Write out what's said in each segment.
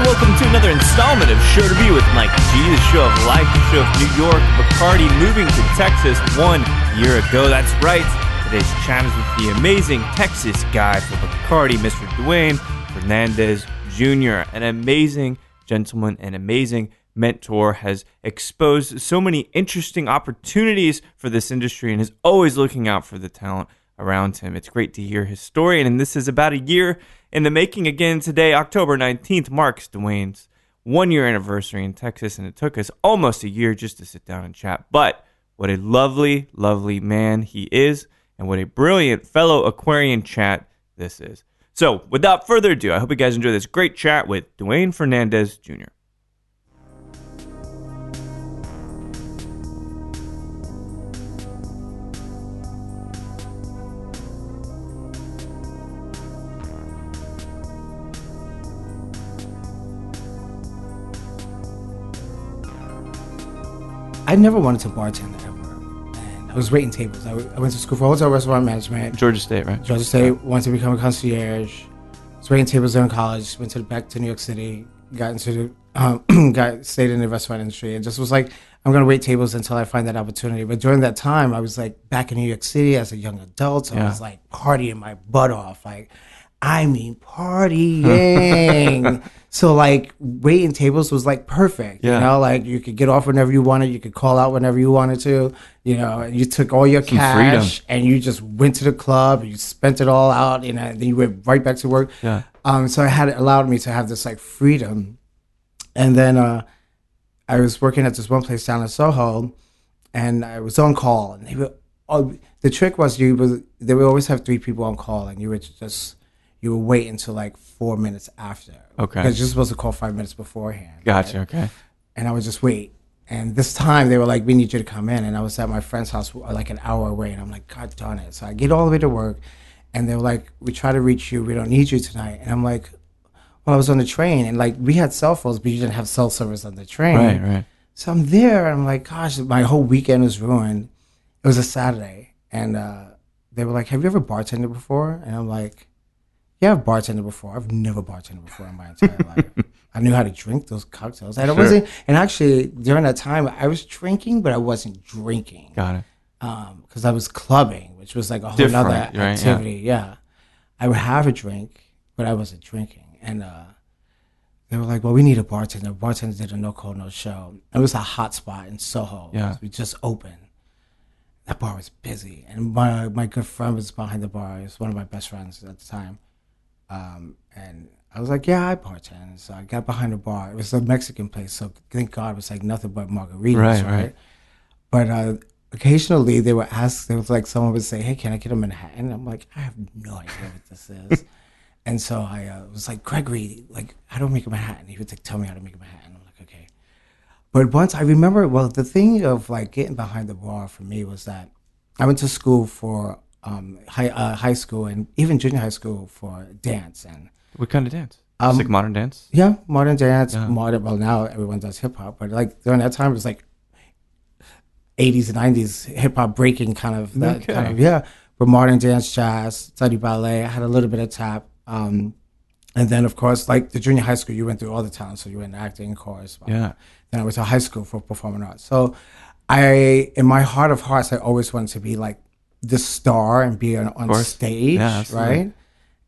Welcome to another installment of Show to Be with Mike G, the show of life, the show of New York. Bacardi moving to Texas 1 year ago. That's right. Today's chat is with the amazing Texas guy for Bacardi, Mr. Duanes Fernandez Jr. An amazing gentleman, an amazing mentor, has exposed so many interesting opportunities for this industry and is always looking out for the talent around him. It's great to hear his story, and this is about a year in the making. Again, today, October 19th, marks Duane's 1 year anniversary in Texas, and it took us almost a year just to sit down and chat. But what a lovely, lovely man he is, and what a brilliant fellow Aquarian chat this is. So, without further ado, I hope you guys enjoy this great chat with Duanes Fernandez Jr. I never wanted to bartend ever, and I was waiting tables. I went to school for hotel restaurant management. Georgia State, right? Georgia State. Wanted to become a concierge. Was waiting tables there in college. Went back to New York City. Got into stayed in the restaurant industry, and just was like, I'm gonna wait tables until I find that opportunity. But during that time, I was like back in New York City as a young adult. So I was like partying my butt off. Partying. So like waiting tables was like perfect, you know, like you could get off whenever you wanted, you could call out whenever you wanted to, you know, and you took all your cash freedom. And you just went to the club, you spent it all out, you know, and then you went right back to work. Yeah. So it allowed me to have this like freedom. And then I was working at this one place down in Soho, and I was on call, and the trick was they would always have 3 people on call, and you would wait until like 4 minutes after. Okay. Because you're supposed to call 5 minutes beforehand. Gotcha, right? Okay. And I would just wait. And this time they were like, we need you to come in. And I was at my friend's house like an hour away. And I'm like, God darn it. So I get all the way to work. And they were like, we try to reach you. We don't need you tonight. And I'm like, well, I was on the train. And like, we had cell phones, but you didn't have cell service on the train. Right. So I'm there. And I'm like, gosh, my whole weekend was ruined. It was a Saturday. And they were like, have you ever bartended before? And I'm like, yeah, I've bartended before. I've never bartended before in my entire life. I knew how to drink those cocktails. And and actually, during that time, I was drinking, but I wasn't drinking. Got it. Because I was clubbing, which was like a whole other activity. Yeah. I would have a drink, but I wasn't drinking. And they were like, well, we need a bartender. Bartenders did a no-call, no-show. It was a hot spot in Soho. Yeah. We just opened. That bar was busy. And my good friend was behind the bar. He was one of my best friends at the time. And I was like, yeah, I bartend. So I got behind the bar. It was a Mexican place, so thank God it was like nothing but margaritas, right? But occasionally they would ask, there was like someone would say, hey, can I get a Manhattan? I'm like, I have no idea what this is. And so I was like, Gregory, like, how do I make a Manhattan? He would like, tell me how to make a Manhattan. I'm like, okay. But once I remember, well, the thing of like getting behind the bar for me was that I went to school for high school and even junior high school for dance. And what kind of dance? Like modern dance? Yeah, modern dance. Yeah. Well, now everyone does hip hop, but like during that time it was like 80s and 90s hip hop breaking kind of that kind of, yeah. But modern dance, jazz, study ballet. I had a little bit of tap. And then of course, like the junior high school, you went through all the talents. So you went acting, chorus. Yeah. Then I went to high school for performing arts. So in my heart of hearts, I always wanted to be like the star and be on stage, right?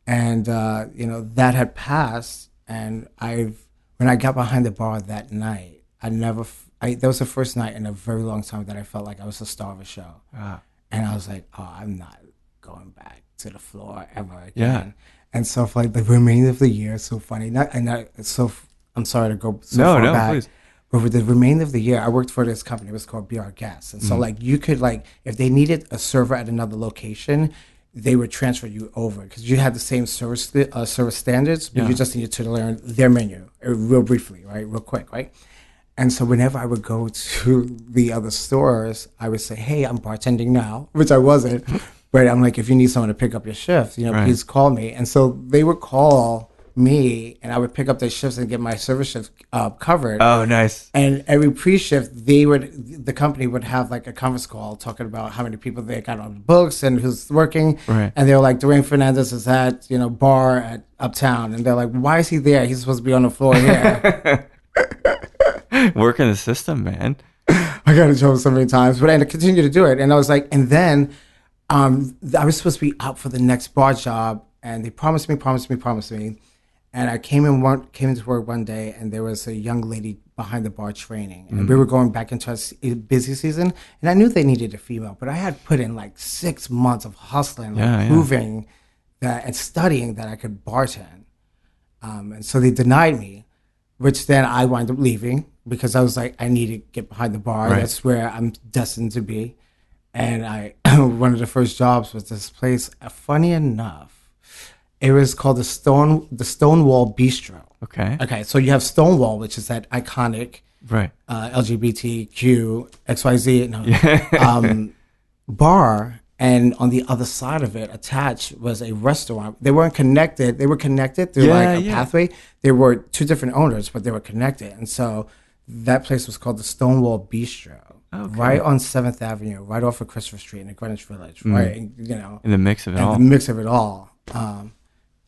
And that had passed, and when I got behind the bar that night, that was the first night in a very long time that I felt like I was the star of a show. And I was like, oh, I'm not going back to the floor ever again. Yeah. And so for like the remainder of the year, it's so funny. I'm sorry to go so far back. Please. But for the remainder of the year, I worked for this company. It was called BR Gas. And so like you could like, if they needed a server at another location, they would transfer you over because you had the same service standards, but you just needed to learn their menu real briefly, right? Real quick, right? And so whenever I would go to the other stores, I would say, hey, I'm bartending now, which I wasn't. But I'm like, if you need someone to pick up your shift, please call me. And so they would call me, and I would pick up their shifts and get my service shift covered. Oh, nice. And every pre-shift, the company would have like a conference call talking about how many people they got on the books and who's working. Right. And they were like, Duane Fernandez is at, bar at Uptown. And they're like, why is he there? He's supposed to be on the floor here. Working the system, man. I got in trouble so many times, but I continued to do it. And I was like, and then I was supposed to be out for the next bar job, and they promised me. And I came into work one day, and there was a young lady behind the bar training, and we were going back into a busy season, and I knew they needed a female, but I had put in like 6 months of hustling, proving that and studying that I could bartend. And so they denied me, which then I wound up leaving because I was like, I need to get behind the bar. Right. That's where I'm destined to be. And one of the first jobs was this place. Funny enough, it was called the Stonewall Bistro. Okay. So you have Stonewall, which is that iconic, right? LGBTQ XYZ bar, and on the other side of it, attached, was a restaurant. They weren't connected. They were connected through a pathway. There were two different owners, but they were connected. And so that place was called the Stonewall Bistro, right on 7th Avenue, right off of Christopher Street in the Greenwich Village, right? And, in the mix of it all. The mix of it all.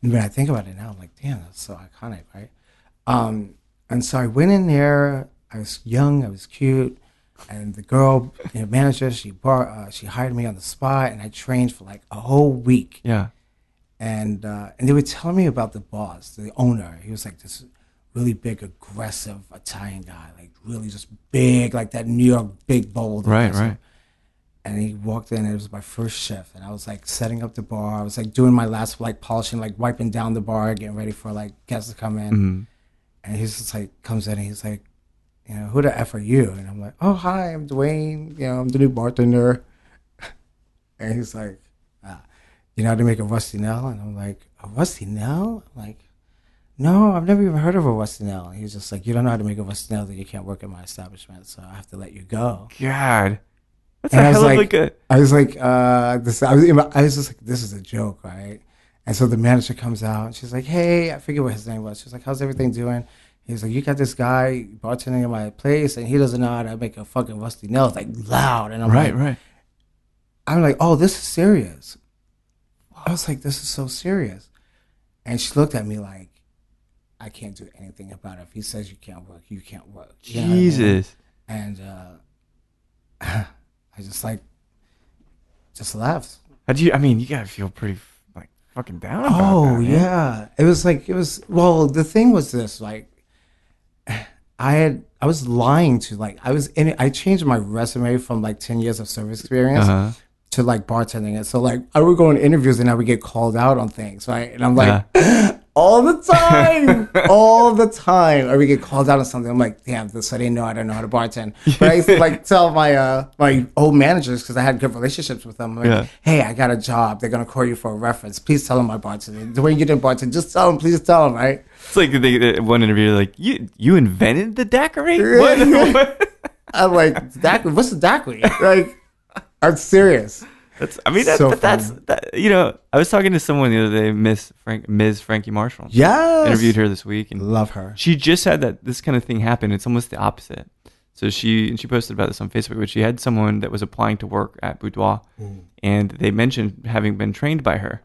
When I think about it now, I'm like, damn, that's so iconic, right? And so I went in there. I was young. I was cute. And the girl, manager, she hired me on the spot, and I trained for like a whole week. Yeah. And they were telling me about the boss, the owner. He was like this really big, aggressive Italian guy, like really just big, like that New York big bold. Right. And he walked in, and it was my first shift, and I was like setting up the bar. I was like doing my last like polishing, like wiping down the bar, getting ready for like guests to come in. Mm-hmm. And he's just like comes in, and he's like, who the F are you? And I'm like, oh, hi, I'm Duane. I'm the new bartender. And he's like, you know how to make a rusty nail? And I'm like, a rusty nail? I'm like, no, I've never even heard of a rusty nail. And he's just like, you don't know how to make a rusty nail, then you can't work at my establishment, so I have to let you go. God. That's a hell of a good. I was like, I was just like, this is a joke, right? And so the manager comes out, and she's like, hey, I forget what his name was. She's like, how's everything doing? He's like, you got this guy bartending in my place, and he doesn't know how to make a fucking rusty nail. It's like loud. And I'm right. I'm like, oh, this is serious. I was like, this is so serious. And she looked at me like, I can't do anything about it. If he says you can't work, you can't work. You Jesus. And I just left. You gotta feel pretty like fucking down about that. Oh, yeah. The thing was this, like, I was lying to, like, I changed my resume from like 10 years of service experience to like bartending. And so like I would go on interviews and I would get called out on things, right? And I'm like, all the time I would get called out on something. I'm like, damn, I didn't know how to bartend. But I used to like tell my my old managers, because I had good relationships with them, like, hey, I got a job. They're gonna call you for a reference. Please tell them I bartended. The way you didn't bartend, just tell them. Please tell them, right? It's like one interview, like, you invented the daiquiri? What? I'm like, daiquiri? What's the daiquiri? Like, I'm serious. I was talking to someone the other day, Ms. Frankie Marshall. Yes. Interviewed her this week. And love her. She just had this kind of thing happen. It's almost the opposite. So she posted about this on Facebook, but she had someone that was applying to work at Boudoir, and they mentioned having been trained by her.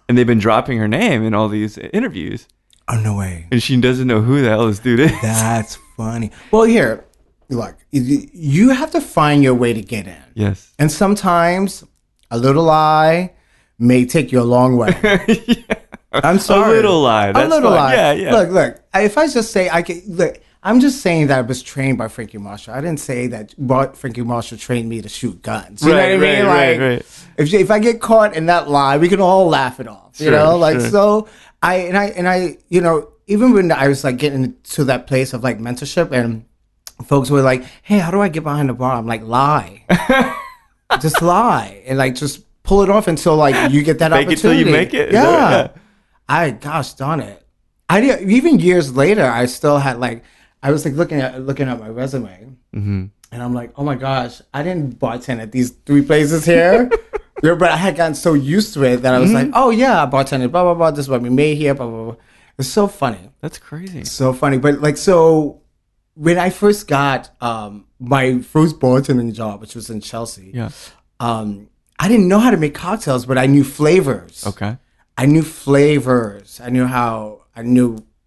And they've been dropping her name in all these interviews. Oh, no way. And she doesn't know who the hell this dude is. That's funny. Well, here, look, you have to find your way to get in. Yes. And sometimes a little lie may take you a long way. I'm sorry. A little lie. That's a little fine. lie. Yeah. Look, if I just say I'm just saying that I was trained by Frankie Marshall. I didn't say that Frankie Marshall trained me to shoot guns. You know what I mean? Right. If I get caught in that lie, we can all laugh it off. Sure. So I even when I was like getting to that place of like mentorship, and folks were like, hey, how do I get behind the bar? I'm like, lie. Just lie. And like, just pull it off until like you get that Fake opportunity. It till you make it. Yeah. Gosh darn it. Even years later, I still had like, I was like looking at my resume, and I'm like, oh my gosh, I didn't bartend at these 3 places here. But I had gotten so used to it that I was like, oh yeah, I bartended, blah, blah, blah. This is what we made here, blah, blah, blah. It's so funny. That's crazy. So funny. But like, so when I first got my first bartending job, which was in Chelsea, I didn't know how to make cocktails, but I knew flavors. Okay. I knew flavors. I knew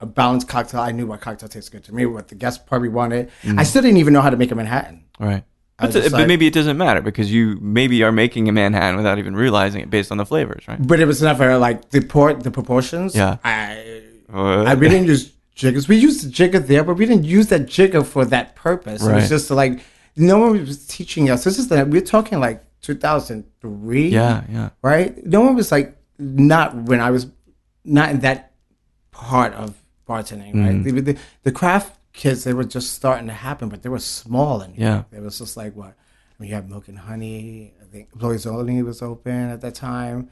a balanced cocktail. I knew what cocktail tastes good to me, what the guests probably wanted. I still didn't even know how to make a Manhattan. Right. But maybe it doesn't matter because you maybe are making a Manhattan without even realizing it based on the flavors, right? But it was never like the proportions. Yeah. We didn't use jiggers. We used the jigger there, but we didn't use that jigger for that purpose. Right. It was just to, like, no one was teaching us. We're talking like 2003. Yeah. Right? No one was like, not when I was not in that part of bartending, right? The craft kids, they were just starting to happen, but they were small. And it was just like, what? I mean, you have Milk and Honey. I think Blowy's Only was open at that time.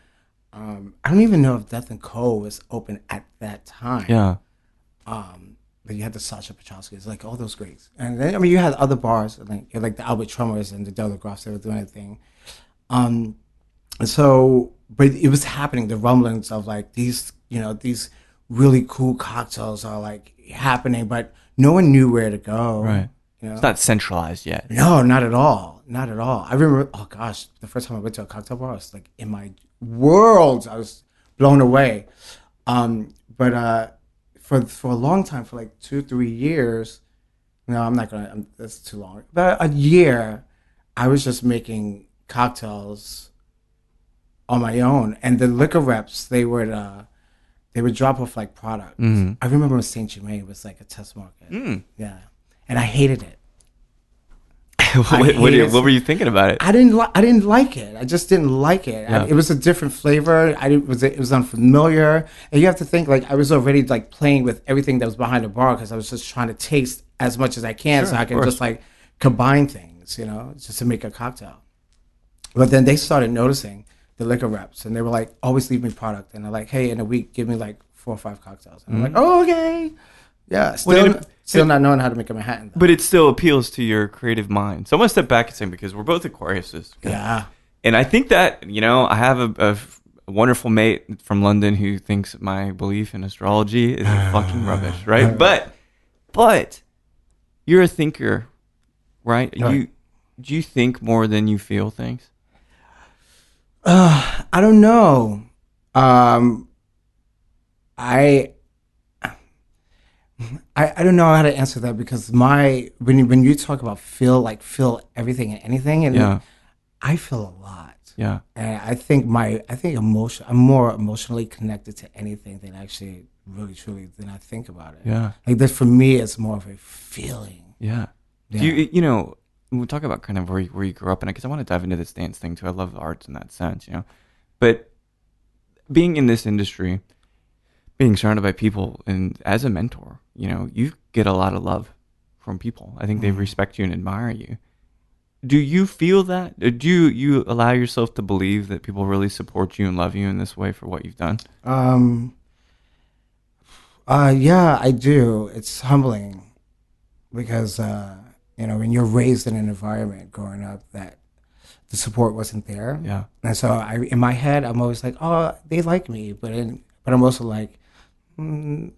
I don't even know if Death and Co. was open at that time. Yeah. But you had the Sasha Petrowski's, like all those greats. And then, I mean, you had other bars, like the Albert Trummers and the Delagroffs, they were doing a thing. So, but it was happening, the rumblings of like these really cool cocktails are like happening, but no one knew where to go. Right. You know? It's not centralized yet. No, not at all. Not at all. I remember, oh gosh, the first time I went to a cocktail bar, I was like in my world. I was blown away. But for a long time, for like 2-3 years, no, I'm not gonna. That's too long. But a year, I was just making cocktails on my own, and the liquor reps they would drop off like product. I remember when Saint Germain was like a test market. Yeah, and I hated it. What were you thinking about it? I didn't like it. I just didn't like it. Yeah. It was a different flavor. It was unfamiliar, and you have to think like I was already like playing with everything that was behind the bar because I was just trying to taste as much as I can, so I can just like combine things, just to make a cocktail. But then they started noticing the liquor reps, and they were like, always leave me product, and they're like, hey, in a week, give me like 4 or 5 cocktails, and I'm like, oh, okay, yeah, still not knowing how to make a Manhattan, though. But it still appeals to your creative mind. So I'm gonna step back and say, because we're both Aquariuses, yeah, and I think that I have a wonderful mate from London who thinks my belief in astrology is fucking rubbish, right? But you're a thinker, right? Do you think more than you feel things? I don't know. I don't know how to answer that because when you talk about feel everything and anything, and I feel a lot. Yeah, and I think I'm more emotionally connected to anything than actually really truly than I think about it. Yeah, like that for me, it's more of a feeling. Yeah. Do we'll talk about kind of where you grew up, and because I want to dive into this dance thing too. I love arts in that sense, But being in this industry, being surrounded by people, and as a mentor, you get a lot of love from people. I think they respect you and admire you. Do you feel that? Do you allow yourself to believe that people really support you and love you in this way for what you've done? Yeah, I do. It's humbling because when you're raised in an environment growing up that the support wasn't there. Yeah. And so in my head, I'm always like, oh, they like me, but I'm also like, no,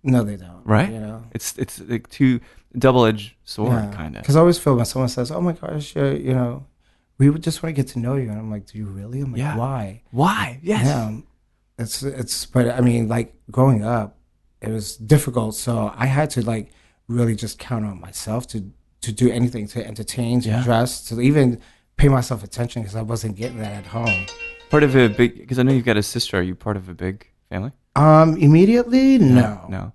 they don't. Right. It's like two double-edged sword kind of. Because I always feel when someone says, oh my gosh, we would just want to get to know you, and I'm like, do you really? I'm like, why? Why? Yes. Yeah. But I mean, like growing up, it was difficult, so I had to like really just count on myself to do anything, to entertain, to dress, to even pay myself attention because I wasn't getting that at home. Part of a big, because I know you've got a sister. Are you part of a big family? Immediately, no. No.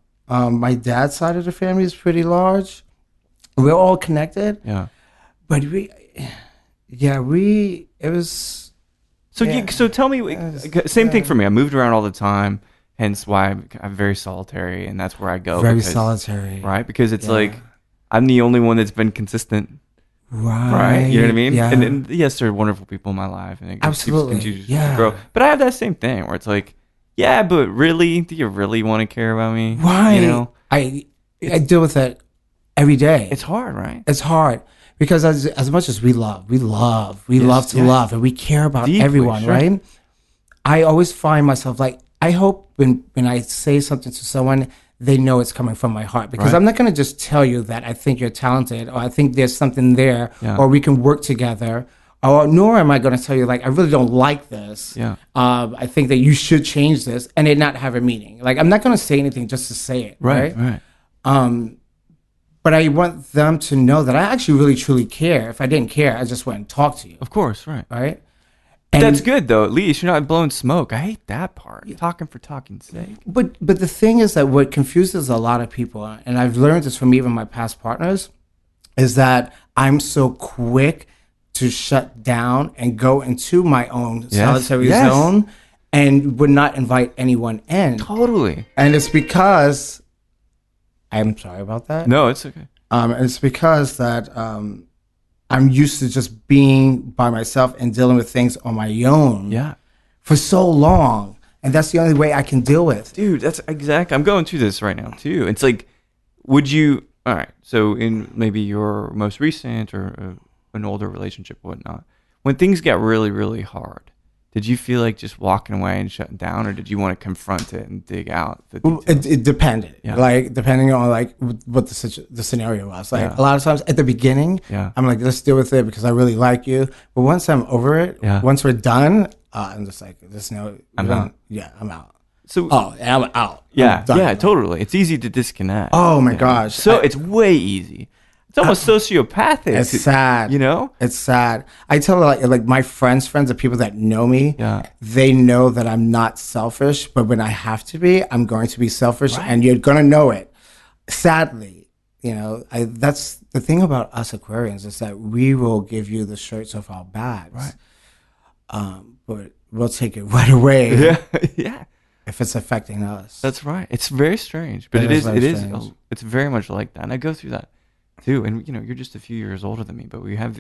My dad's side of the family is pretty large. We're all connected. Yeah. But it was. So tell me, same thing for me. I moved around all the time, hence why I'm very solitary, and that's where I go. Very solitary. Right? Because it's like, I'm the only one that's been consistent Right. You know what I mean? Yeah. And yes, there are wonderful people in my life, and it Absolutely. continues to grow. But I have that same thing where it's like, yeah, but really, do you really want to care about me? Right. You know, I deal with it every day. it's hard, right? It's hard because as much as we love to love, and we care about Deeply, everyone, sure. right? I always find myself like, I hope when I say something to someone, they know it's coming from my heart, because I'm not going to just tell you that I think you're talented, or I think there's something there, or we can work together, or nor am I going to tell you like, I really don't like this. I think that you should change this, and it not have a meaning. Like, I'm not going to say anything just to say it. Right. But I want them to know that I actually really truly care. If I didn't care, I just wouldn't talk to you. Of course. Right. And that's good, though. At least you're not blowing smoke. I hate that part. Talking for talking's sake. But the thing is that what confuses a lot of people, and I've learned this from even my past partners, is that I'm so quick to shut down and go into my own solitary zone and would not invite anyone in. Totally. And it's because, I'm sorry about that. No, it's okay. It's because that I'm used to just being by myself and dealing with things on my own for so long. And that's the only way I can deal with. Dude, that's exactly. I'm going through this right now, too. It's like, would you... All right, so in maybe your most recent or an older relationship or whatnot, when things got really, really hard, did you feel like just walking away and shutting down, or did you want to confront it and dig out the details? It depended. Like, depending on like what the scenario was. Like a lot of times at the beginning, I'm like, let's deal with it because I really like you. But once I'm over it, once we're done, I'm just like, there's no. I'm out. Yeah, I'm out. So I'm out. Yeah, totally. It's easy to disconnect. Oh my gosh. So it's way easy. It's almost sociopathic. It's sad. You know? It's sad. I tell like my friends, the people that know me, they know that I'm not selfish, but when I have to be, I'm going to be selfish, and you're going to know it. Sadly, you know, that's the thing about us Aquarians, is that we will give you the shirts off our backs. But we'll take it right away. Yeah. If it's affecting us. That's right. It's very strange, but it is. It's very much like that. And I go through that too. And you know, you're just a few years older than me, but we have,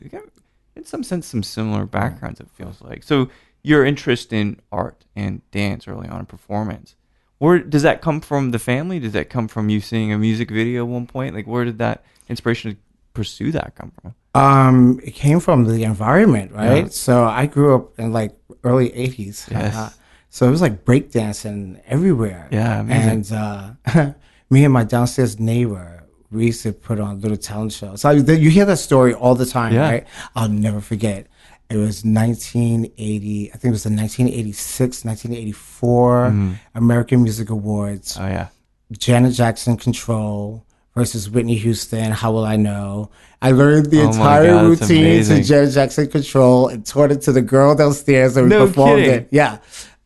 in some sense, some similar backgrounds. It feels like. So your interest in art and dance early on in performance, where does that come from? The family? Does that come from you seeing a music video at one point? Like, where did that inspiration to pursue that come from? It came from the environment, right? So I grew up in like early '80s. Yes. So it was like breakdancing everywhere. Yeah, amazing. And me and my downstairs neighbor, we used to put on little talent shows. So you hear that story all the time, right? I'll never forget. It was 1980, I think it was the 1986, 1984 American Music Awards. Oh, yeah. Janet Jackson, Control versus Whitney Houston, How Will I Know? I learned the entire routine to Janet Jackson, Control, and taught it to the girl downstairs, and we performed it. Yeah.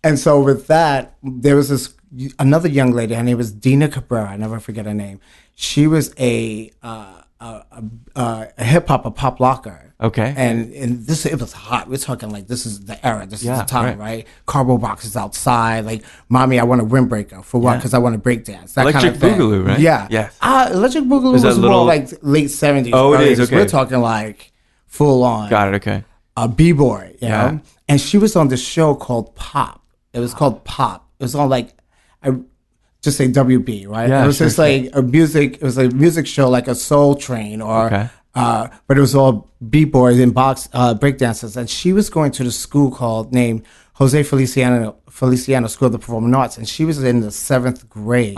And so with that, there was another young lady. Her name was Dina Cabrera. I never forget her name. She was a hip hop, a pop locker. Okay. And it was hot. We're talking like, this is the era. This is the time, right? Cardboard boxes outside. Like, mommy, I want a windbreaker. For what? Because I want to break dance. That Electric kind of thing. Boogaloo, right? Yeah. Yes. Electric Boogaloo was more like late 70s. Oh, it is. Okay. We're talking like full on. Got it. Okay. A b-boy, you know? And she was on this show called Pop. It was called Pop. It was on like, I just say WB, right? Yeah, it was just like a music. It was a music show, like a Soul Train, or but it was all b-boys and breakdancers. And she was going to the school named Jose Feliciano School of the Performing Arts, and she was in the 7th grade.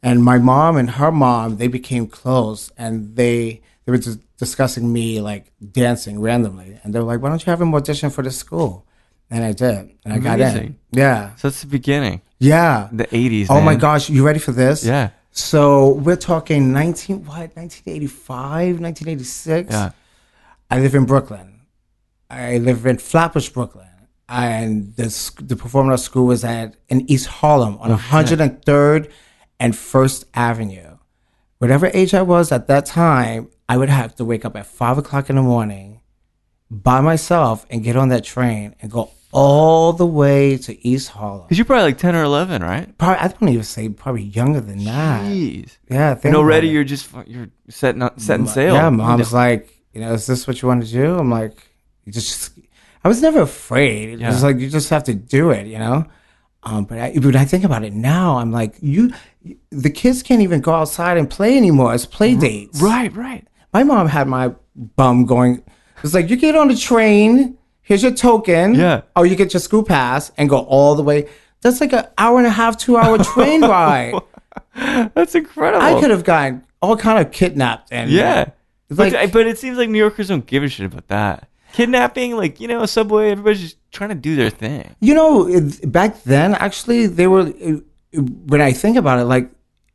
And my mom and her mom, they became close, and they were just discussing me like dancing randomly, and they were like, "Why don't you have him audition for the school?" And I did. And I got in. Yeah. So that's the beginning. Yeah. The 80s, Oh, my gosh. You ready for this? Yeah. So we're talking 1985, 1986? Yeah. I live in Brooklyn. I live in Flatbush, Brooklyn. And the performing arts school was in East Harlem on 103rd and 1st Avenue. Whatever age I was at that time, I would have to wake up at 5 o'clock in the morning by myself and get on that train and go all the way to East Harlem. Because you're probably like 10 or 11, right? Probably, I don't even say probably younger than that. Jeez. Yeah. And already you're setting sail. Yeah, mom's like, is this what you want to do? I'm like, I was never afraid. It was like, you just have to do it, But when I think about it now, I'm like, the kids can't even go outside and play anymore. It's play dates. Right. My mom had my bum going. It's like, you get on the train, here's your token. Yeah. Or you get your school pass and go all the way. That's like an hour and a half, 2 hour train ride. That's incredible. I could have gotten all kind of kidnapped. And but it seems like New Yorkers don't give a shit about that. Kidnapping, a subway, everybody's just trying to do their thing. Back then, actually, they were, when I think about it, like,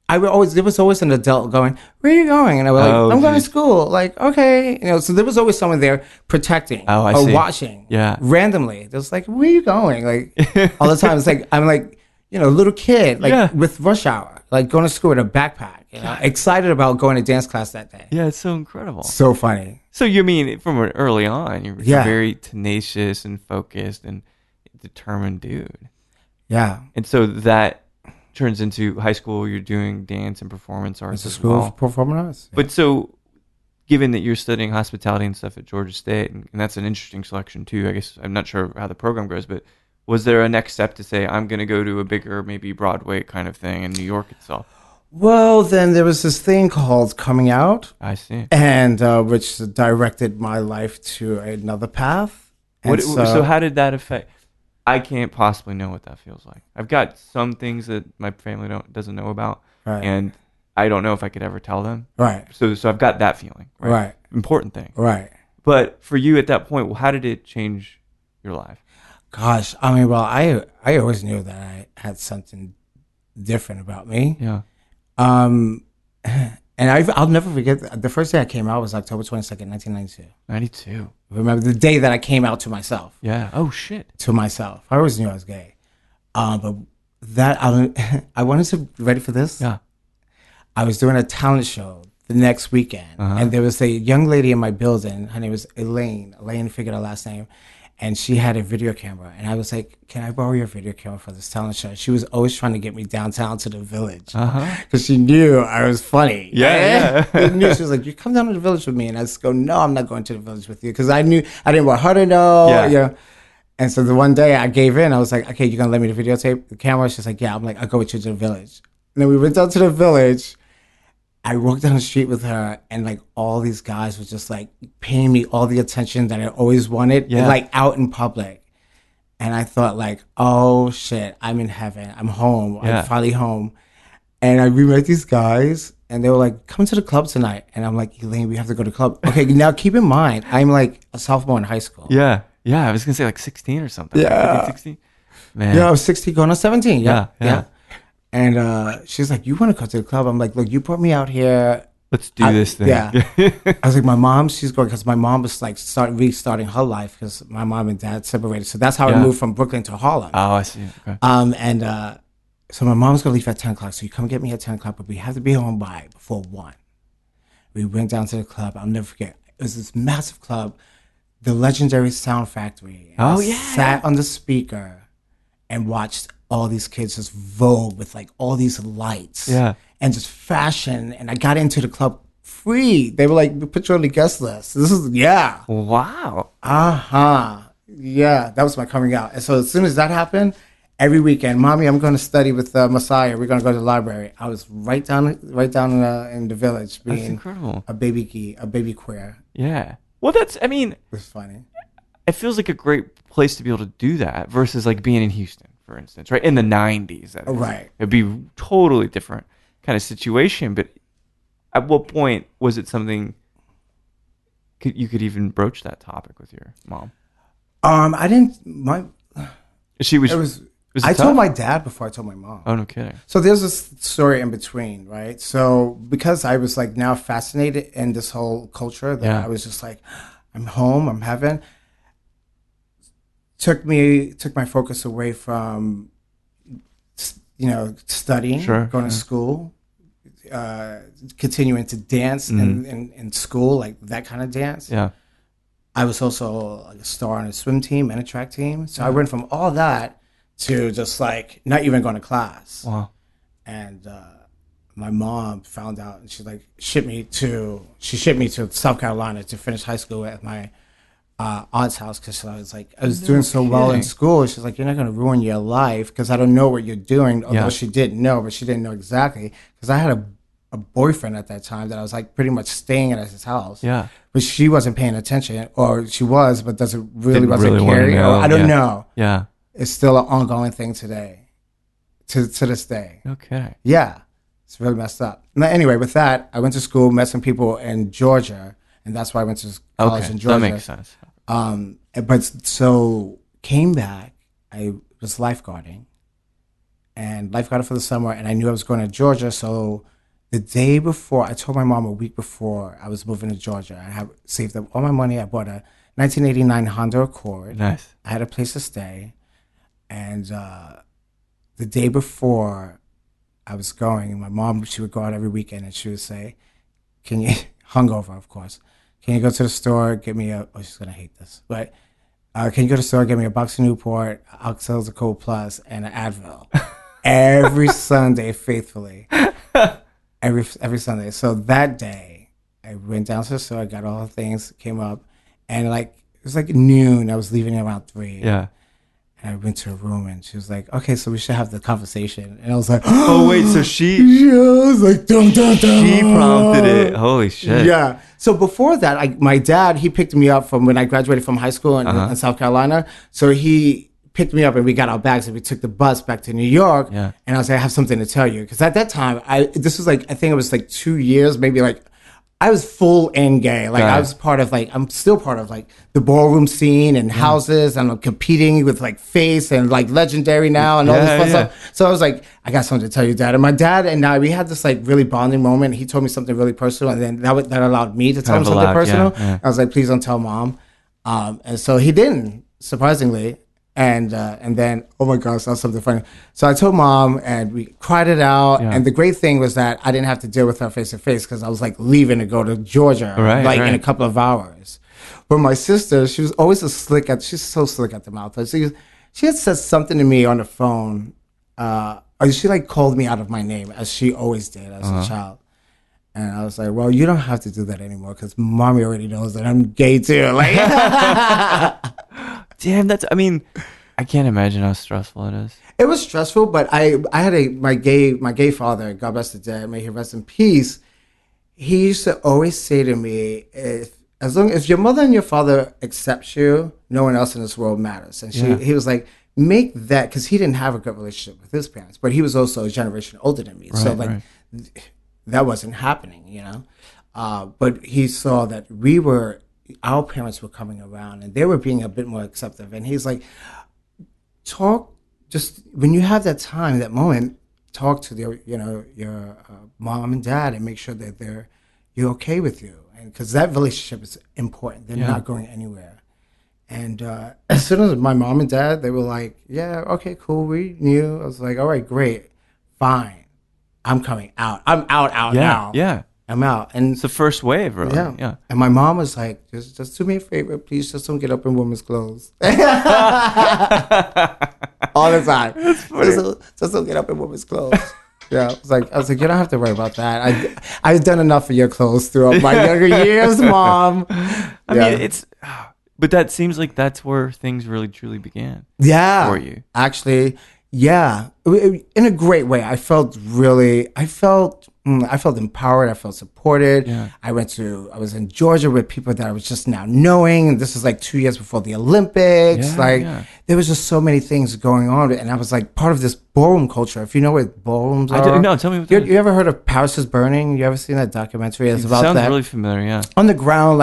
there was always an adult going, where are you going? And I was like, I'm going to school. Like, okay. So there was always someone there protecting or watching. Yeah. Randomly. There's like, where are you going? Like, all the time. It's like, I'm like, a little kid, like with rush hour, like going to school with a backpack, excited about going to dance class that day. Yeah, it's so incredible. So funny. So you mean from early on, you're very tenacious and focused and determined dude. Yeah. And so that turns into high school, you're doing dance and performance arts as well. School of performing arts. But so, given that you're studying hospitality and stuff at Georgia State, and that's an interesting selection too, I guess I'm not sure how the program goes, but was there a next step to say, I'm going to go to a bigger, maybe Broadway kind of thing in New York itself? Well, then there was this thing called Coming Out. I see. And which directed my life to another path. So how did that affect? I can't possibly know what that feels like. I've got some things that my family doesn't know about, and I don't know if I could ever tell them. Right. So I've got that feeling. Right. Important thing. Right. But for you at that point, how did it change your life? Gosh, I mean, well, I always knew that I had something different about me. Yeah. And I'll never forget, the first day I came out was October 22nd, 1992. 92. Remember the day that I came out to myself. Yeah. Oh, shit. To myself. I always knew I was gay. But that, I wanted to, ready for this? Yeah. I was doing a talent show the next weekend. And there was a young lady in my building. Her name was Elaine. Elaine figured her last name. And she had a video camera. And I was like, can I borrow your video camera for this talent show? She was always trying to get me downtown to the Village. Because she knew I was funny. Yeah. She knew. She was like, you come down to the Village with me. And I just go, no, I'm not going to the Village with you. Because I knew, I didn't want her to know. Yeah. And so the one day I gave in. I was like, okay, you're going to let me videotape the camera? She's like, yeah. I'm like, I'll go with you to the Village. And then we went down to the Village. I walked down the street with her, and like all these guys were just like paying me all the attention that I always wanted, like out in public. And I thought like, oh shit, I'm in heaven. I'm home. I'm finally home. And we met these guys, and they were like, come to the club tonight. And I'm like, Elaine, we have to go to the club. Okay, now keep in mind, I'm like a sophomore in high school. Yeah. I was gonna say like 16 or something. Yeah. Like 16. Man. Yeah, I was 16 going on 17. Yeah. And she's like, you want to go to the club? I'm like, look, you brought me out here. Let's do this thing. Yeah. I was like, my mom, she's going, because my mom was like restarting her life because my mom and dad separated. So that's how I moved from Brooklyn to Harlem. Oh, I see. Okay. So my mom's going to leave at 10 o'clock. So you come get me at 10 o'clock, but we have to be home before 1. We went down to the club. I'll never forget. It was this massive club, the legendary Sound Factory. Oh, Sat on the speaker and watched all these kids just vogue with like all these lights and just fashion. And I got into the club free. They were like, we put you on the guest list. This is, Wow. Yeah, that was my coming out. And so as soon as that happened, every weekend, Mommy, I'm going to study with Messiah. We're going to go to the library. I was right down in the Village being that's incredible. A baby queer. Yeah. Well, it was funny. It feels like a great place to be able to do that versus like being in Houston, for instance, right? In the 90s. That is. Right. It'd be totally different kind of situation. But at what point was it something you could even broach that topic with your mom? I didn't. I told my dad before I told my mom. Oh, no kidding. So there's this story in between, right? So because I was like now fascinated in this whole culture that I was just like, I'm home, I'm heaven. Took my focus away from, studying, going to school, continuing to dance in school, like that kind of dance. Yeah. I was also like a star on a swim team and a track team. So I went from all that to just like not even going to class. Wow. And my mom found out, and she shipped me to South Carolina to finish high school at my aunt's house, because I was doing so well in school. She's like, you're not going to ruin your life because I don't know what you're doing. Although she didn't know, but she didn't know exactly, because I had a boyfriend at that time that I was pretty much staying at his house. Yeah. But she wasn't paying attention, or she was, but wasn't caring. I don't know. Yeah. It's still an ongoing thing today, to this day. Okay. Yeah. It's really messed up. Anyway, with that, I went to school, met some people in Georgia, and that's why I went to college in Georgia. That makes sense. But so came back, I was lifeguarding for the summer, and I knew I was going to Georgia. So the day before, I told my mom a week before I was moving to Georgia. I had saved up all my money. I bought a 1989 Honda Accord. Nice. I had a place to stay. And the day before I was going, my mom, she would go out every weekend, and she would say, can you, hungover, of course, can you go to the store, get me she's going to hate this, but can you go to the store, get me a box of Newport, Oxalzicol Plus, and an Advil. Every Sunday, faithfully. Every Sunday. So that day, I went down to the store, got all the things, came up, and it was noon. I was leaving around 3. Yeah. And I went to her room, and she was like, okay, so we should have the conversation. And I was like, oh, wait, so she... Yeah, I was like, dum, dum, dum. She prompted it. Holy shit. Yeah. So before that, my dad, he picked me up from when I graduated from high school in South Carolina. So he picked me up, and we got our bags, and we took the bus back to New York. Yeah. And I was like, I have something to tell you. Because at that time, this was I think it was 2 years, maybe I was full and gay. I was part of I'm still part of the ballroom scene and houses, and I'm competing with Face and Legendary now and all this fun stuff. So I was like, I got something to tell you, Dad. And my dad and I, we had this really bonding moment. He told me something really personal, and then that allowed me to tell him something personal. Yeah. I was like, please don't tell Mom. And so he didn't, surprisingly. And then, oh my gosh, that's something funny. So I told Mom, and we cried it out. Yeah. And the great thing was that I didn't have to deal with her face to face, because I was leaving to go to Georgia, in a couple of hours. But my sister, she was always she's so slick at the mouth. She had said something to me on the phone. She called me out of my name, as she always did as a child. And I was like, well, you don't have to do that anymore, because Mommy already knows that I'm gay too. Damn, I can't imagine how stressful it is. It was stressful, but I had my gay father, God bless the dead, may he rest in peace. He used to always say to me, if your mother and your father accept you, no one else in this world matters. And he was like, make that, because he didn't have a good relationship with his parents, but he was also a generation older than me. Right, that wasn't happening, but he saw that our parents were coming around, and they were being a bit more accepting. And he's like, just when you have that time, that moment, talk to your mom and dad, and make sure that you're okay with you, and because that relationship is important. They're not going anywhere. And as soon as my mom and dad, they were like, yeah, okay, cool, we knew. I was like, all right, great, fine, I'm coming out. I'm out now. Yeah. I'm out. And it's the first wave, really. Yeah. And my mom was like, just do me a favor, please, just don't get up in women's clothes. All the time. That's funny. Just don't get up in women's clothes. Yeah. I was like, you don't have to worry about that. I've done enough of your clothes throughout my younger years, Mom. I mean, but that seems like that's where things really truly began. Yeah. For you. Actually, yeah. In a great way. I felt empowered. I felt supported. Yeah. I was in Georgia with people that I was just now knowing. And this was 2 years before the Olympics. There was just so many things going on. And I was part of this ballroom culture. If you know what ballrooms are. I don't know. Tell me what you ever heard of Paris is Burning? You ever seen that documentary? It's about sounds that. Really familiar, yeah. On the ground,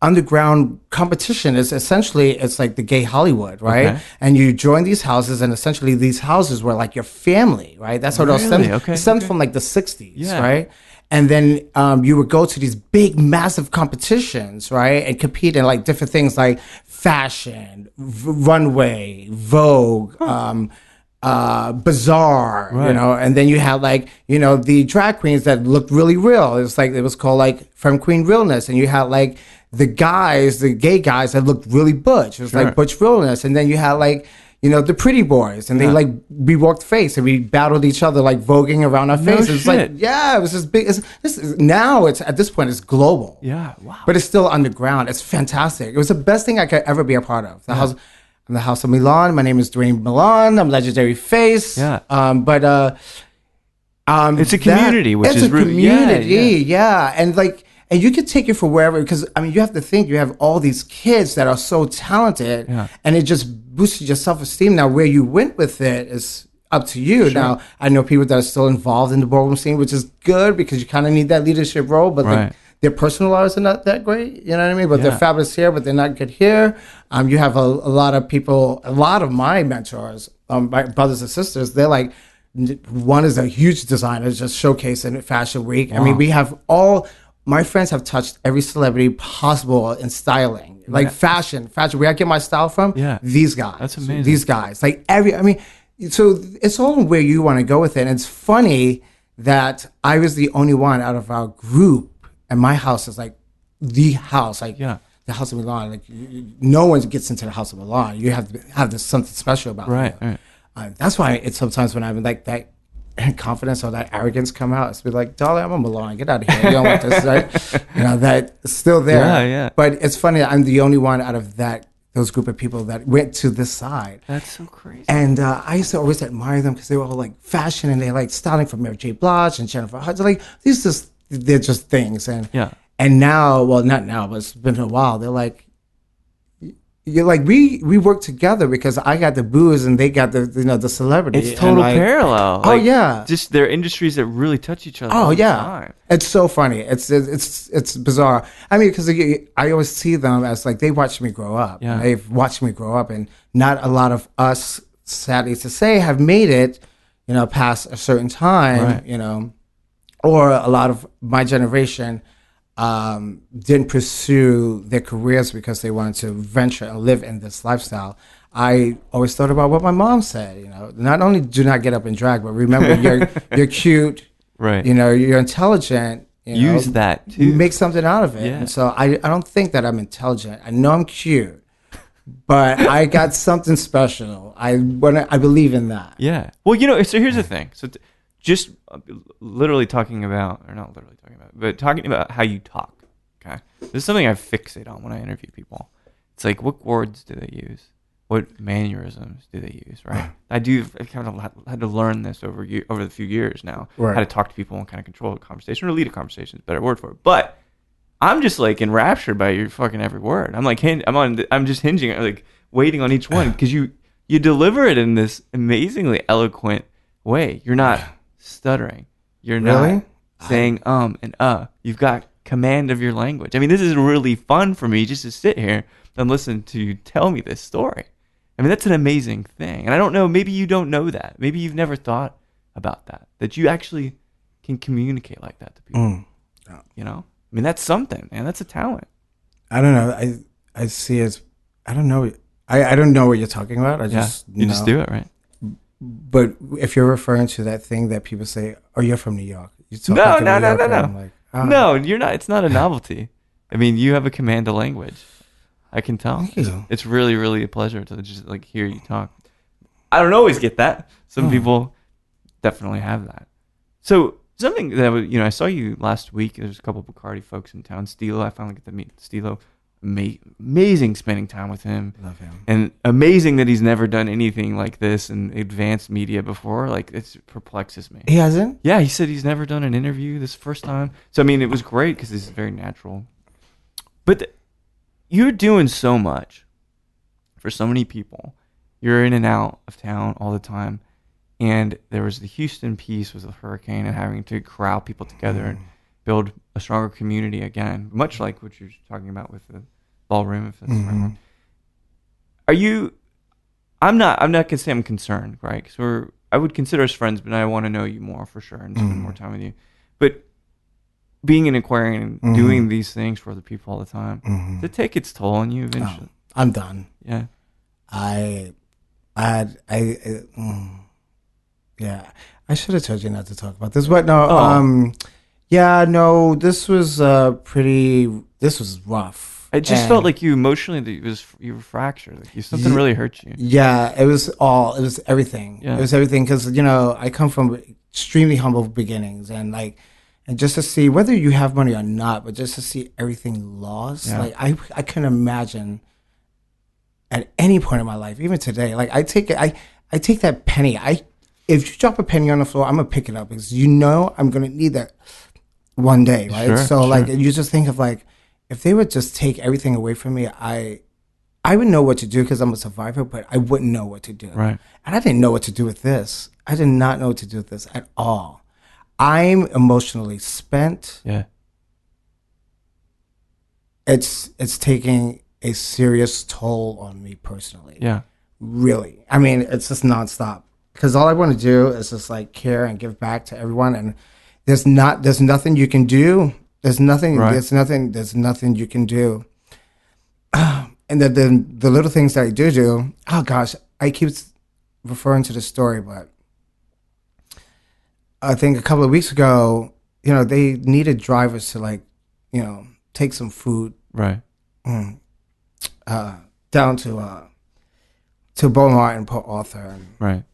underground competition is essentially, it's like the gay Hollywood, right? Okay. And you join these houses, and essentially these houses were your family, right? That's how it all stems. It stems from the 60s, right? And then you would go to these big, massive competitions, right? And compete in different things like fashion, runway, Vogue, Bazaar, right. And then you had the drag queens that looked really real. It was called Femme Queen Realness, and you had the gay guys that looked really butch. It was Butch Realness, and then you had the pretty boys, and we walked face and we battled each other like voguing around our faces. Shit. It was this big. Now it's at this point it's global. Yeah, wow. But it's still underground. It's fantastic. It was the best thing I could ever be a part of. I'm the House of Milan. My name is Duane Milan. I'm Legendary Face. Yeah. It's a community, which is really community. Yeah. And you can take it for wherever, because you have to think you have all these kids that are so talented, and it just boosted your self-esteem. Now, where you went with it is up to you. Sure. Now, I know people that are still involved in the ballroom scene, which is good because you kind of need that leadership role, but their personal lives are not that great. You know what I mean? But they're fabulous here, but they're not good here. You have a lot of people, a lot of my mentors, my brothers and sisters, they're like, one is a huge designer, just showcasing at Fashion Week. Wow. I mean, we have my friends have touched every celebrity possible in styling, like fashion. Where I get my style from, these guys. That's amazing. These guys, so it's all where you want to go with it. And it's funny that I was the only one out of our group, and my house is like the house, the House of Milan. Like no one gets into the House of Milan. You have to have something special about it. Right. That's why it's sometimes when I'm like that confidence or that arrogance come out, it's be like, darling, I'm a Milan, get out of here. You don't want this, right? That's still there. Yeah. But it's funny, I'm the only one out of those group of people that went to this side. That's so crazy. And I used to always admire them because they were all like fashion, and they like styling from Mary J. Blige and Jennifer Hudson. Like they're just things. And now, well, not now, but it's been a while. They're like, you're like, we work together because I got the booze and they got the celebrity. It's total parallel. Just their industries that really touch each other. Oh yeah, it's so funny. It's bizarre. I mean, because I always see them as like they watched me grow up. Yeah. They've watched me grow up, and not a lot of us, sadly to say, have made it. Past a certain time. Right. Or a lot of my generation didn't pursue their careers because they wanted to venture and live in this lifestyle. I always thought about what my mom said, not only do not get up and drag, but remember you're cute, right? You're intelligent. Use that too. Make something out of it. Yeah. And so I don't think that I'm intelligent. I know I'm cute, but I got something special. I believe in that. Yeah. Well, so here's the thing. So just literally talking about, or not literally talking about, but talking about how you talk, okay? This is something I fixate on when I interview people. It's like, what words do they use? What mannerisms do they use, right? I kind of had to learn this over the few years now, how to talk to people and kind of control a conversation, or lead a conversation is a better word for it. But I'm just like enraptured by your fucking every word. I'm like, I'm just hinging, like waiting on each one, because you deliver it in this amazingly eloquent way. You're not stuttering. You're not saying and You've got command of your language. I mean, this is really fun for me just to sit here and listen to you tell me this story. I mean, that's an amazing thing. And I don't know, maybe you don't know that. Maybe you've never thought about that you actually can communicate like that to people. I mean, that's something, man. That's a talent. I don't know. I see it as, I don't know. I don't know what you're talking about. Just do it, right? But if you're referring to that thing that people say, "Oh, you're from New York," No. Like, No, you're not. It's not a novelty. I mean, you have a command of language. I can tell. Thank you. It's really, really a pleasure to just like hear you talk. I don't always get that. Some people definitely have that. So something that I saw you last week. There's a couple of Bacardi folks in town. Stilo, I finally get to meet Stilo. Amazing spending time with him. Love him. And amazing that he's never done anything like this in advanced media before. Like, it perplexes me. He hasn't? Yeah, he said he's never done an interview this first time. So, I mean, it was great because this is very natural. But you're doing so much for so many people. You're in and out of town all the time. And there was the Houston piece with the hurricane and having to corral people together and build a stronger community again, much like what you're talking about with the ballroom. If that's the right word. Are you? I'm not gonna say I'm concerned, right? Because I would consider us friends, but I want to know you more for sure and spend more time with you. But being an aquarian and doing these things for other people all the time, does it take its toll on you eventually? I'm done. Yeah. Yeah. I should have told you not to talk about this, but no. Yeah, no. This was rough. It just felt like you emotionally, you were fractured. Like something really hurt you. Yeah, it was everything. Yeah. It was everything because, I come from extremely humble beginnings, and just to see whether you have money or not, but just to see everything lost, like I couldn't imagine at any point in my life, even today, like I take that penny. If you drop a penny on the floor, I'm gonna pick it up because I'm gonna need that one day, right? Sure, so sure. like you just think of like, if they would just take everything away from me, I would know what to do because I'm a survivor, but I wouldn't know what to do. Right. And I didn't know what to do with this. I did not know what to do with this at all. I'm emotionally spent. Yeah. It's taking a serious toll on me personally. Yeah. Really. I mean, it's just nonstop. Because all I want to do is just like care and give back to everyone. And there's nothing you can do. There's nothing you can do. And the little things that I do, oh gosh, I keep referring to the story, but I think a couple of weeks ago, they needed drivers to take some food Right. Down to Beaumont and Port Arthur and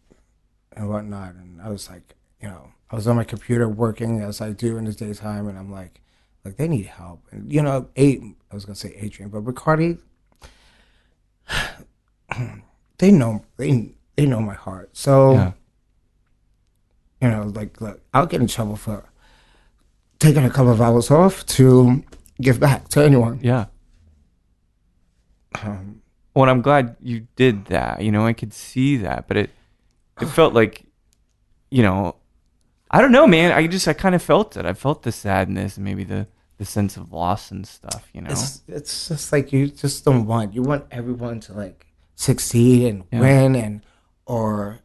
whatnot. And I was like, I was on my computer working as I do in the daytime, and I'm like they need help. And I was gonna say Adrian, but Bacardi, they know my heart. So look, I'll get in trouble for taking a couple of hours off to give back to anyone. Yeah. Well, I'm glad you did that. I could see that, but it felt like, I don't know, man. I kind of felt it. I felt the sadness and maybe the sense of loss and stuff. It's just like you want everyone to succeed and win, and or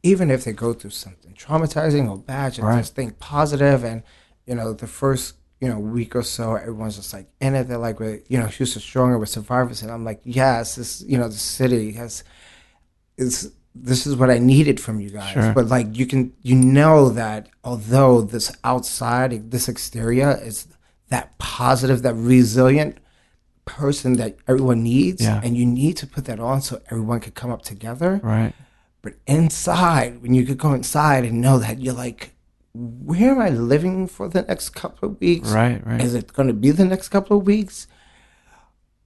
even if they go through something traumatizing or bad, just think positive. And the first week or so, everyone's just in it. They're like, Houston Stronger, with survivors, and I'm like, yes, this the city this is what I needed from you guys. Sure. But you know that although this outside, this exterior is that positive, that resilient person that everyone needs, and you need to put that on so everyone could come up together. Right. But inside, when you could go inside and know that you're like, where am I living for the next couple of weeks? Right. Is it going to be the next couple of weeks?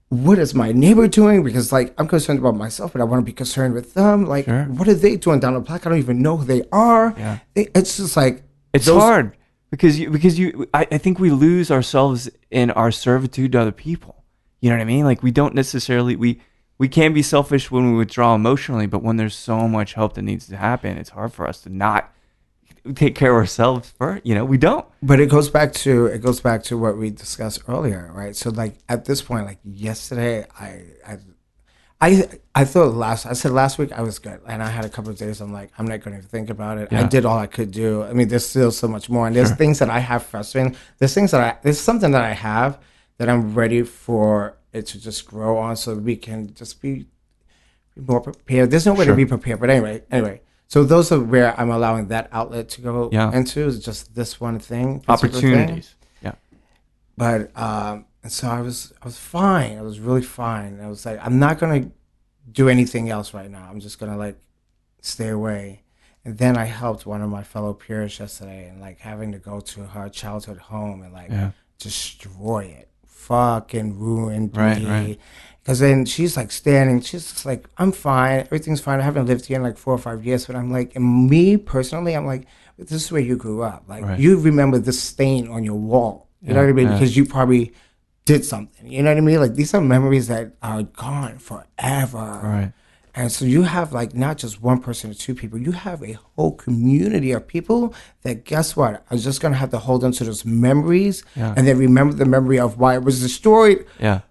What is my neighbor doing? Because I'm concerned about myself, but I want to be concerned with them. Sure. What are they doing down the block? I don't even know who they are. Yeah. It's just it's hard because I think we lose ourselves in our servitude to other people. You know what I mean? We don't necessarily, we can be selfish when we withdraw emotionally, but when there's so much help that needs to happen, it's hard for us to not take care of ourselves first. We don't. But it goes back to what we discussed earlier, right? So at this point, yesterday, I thought last week I was good, and I had a couple of days I'm like, I'm not going to think about it. Yeah. I did all I could do. I mean, there's still so much more, and there's things that I have frustrating. There's something that I have that I'm ready for it to just grow on, so we can just be more prepared. There's no way to be prepared, but anyway. So those are where I'm allowing that outlet to go into, is just this one thing. Opportunities. Thing. Yeah. But and so I was fine. I was really fine. I was like, I'm not gonna do anything else right now. I'm just gonna stay away. And then I helped one of my fellow peers yesterday, and having to go to her childhood home and destroy it, fucking ruined me. Right. Because then she's standing, she's just like, I'm fine, everything's fine. I haven't lived here in 4 or 5 years, but I'm like, and me personally, I'm like, this is where you grew up. You remember this stain on your wall. You know what I mean? Because you probably did something. You know what I mean? These are memories that are gone forever. Right. And so you have not just one person or two people, you have a whole community of people that, guess what, are just going to have to hold on to those memories and then remember the memory of why it was destroyed. Yeah.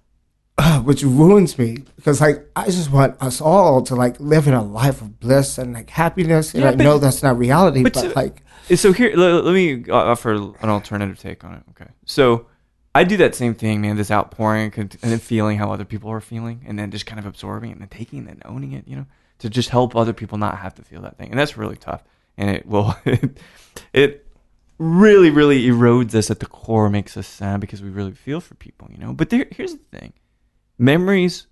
Which ruins me, because I just want us all to live in a life of bliss and happiness. And I know that's not reality, but so here, let me offer an alternative take on it. Okay, so I do that same thing, man. This outpouring and then feeling how other people are feeling, and then just kind of absorbing it and then taking it and owning it. To just help other people not have to feel that thing, and that's really tough. And it will, really, really erodes us at the core, makes us sad because we really feel for people, you know? But here's the thing. Memories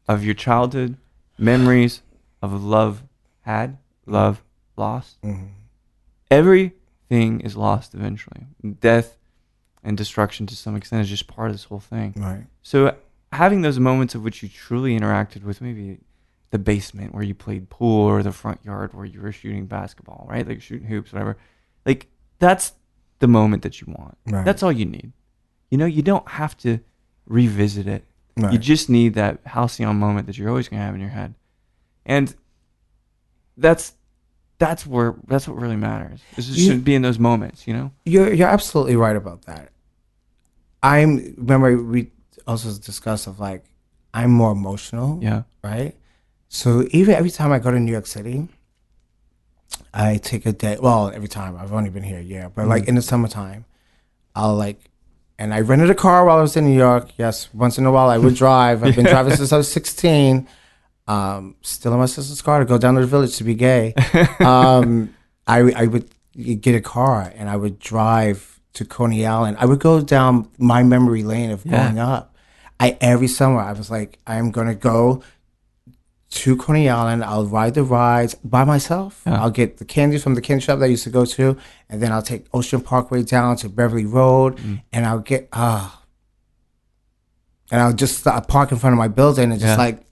of your childhood, memories of love had, love lost. Mm-hmm. Everything is lost eventually. Death and destruction to some extent is just part of this whole thing. Right. So having those moments of which you truly interacted with, maybe the basement where you played pool or the front yard where you were shooting basketball, right? Like shooting hoops, whatever. Like that's the moment that you want. Right. That's all you need. You know, you don't have to revisit it. Right. You just need that halcyon moment that you're always going to have in your head. And that's what really matters. It should be in those moments, you know? You're absolutely right about that. Remember we also discussed of like, I'm more emotional. Yeah. Right? So even every time I go to New York City, I take a day. Well, every time. I've only been here a year. But like in the summertime, and I rented a car while I was in New York. Yes, once in a while I would drive. I've been driving since I was 16. Still in my sister's car to go down to the village to be gay. I would get a car and I would drive to Coney Island. I would go down my memory lane of growing up. Every summer I was like, I am going to go to Coney Island. I'll ride the rides by myself. Yeah. I'll get the candies from the candy shop that I used to go to, and then I'll take Ocean Parkway down to Beverly Road, and I'll get and I'll just park in front of my building and just like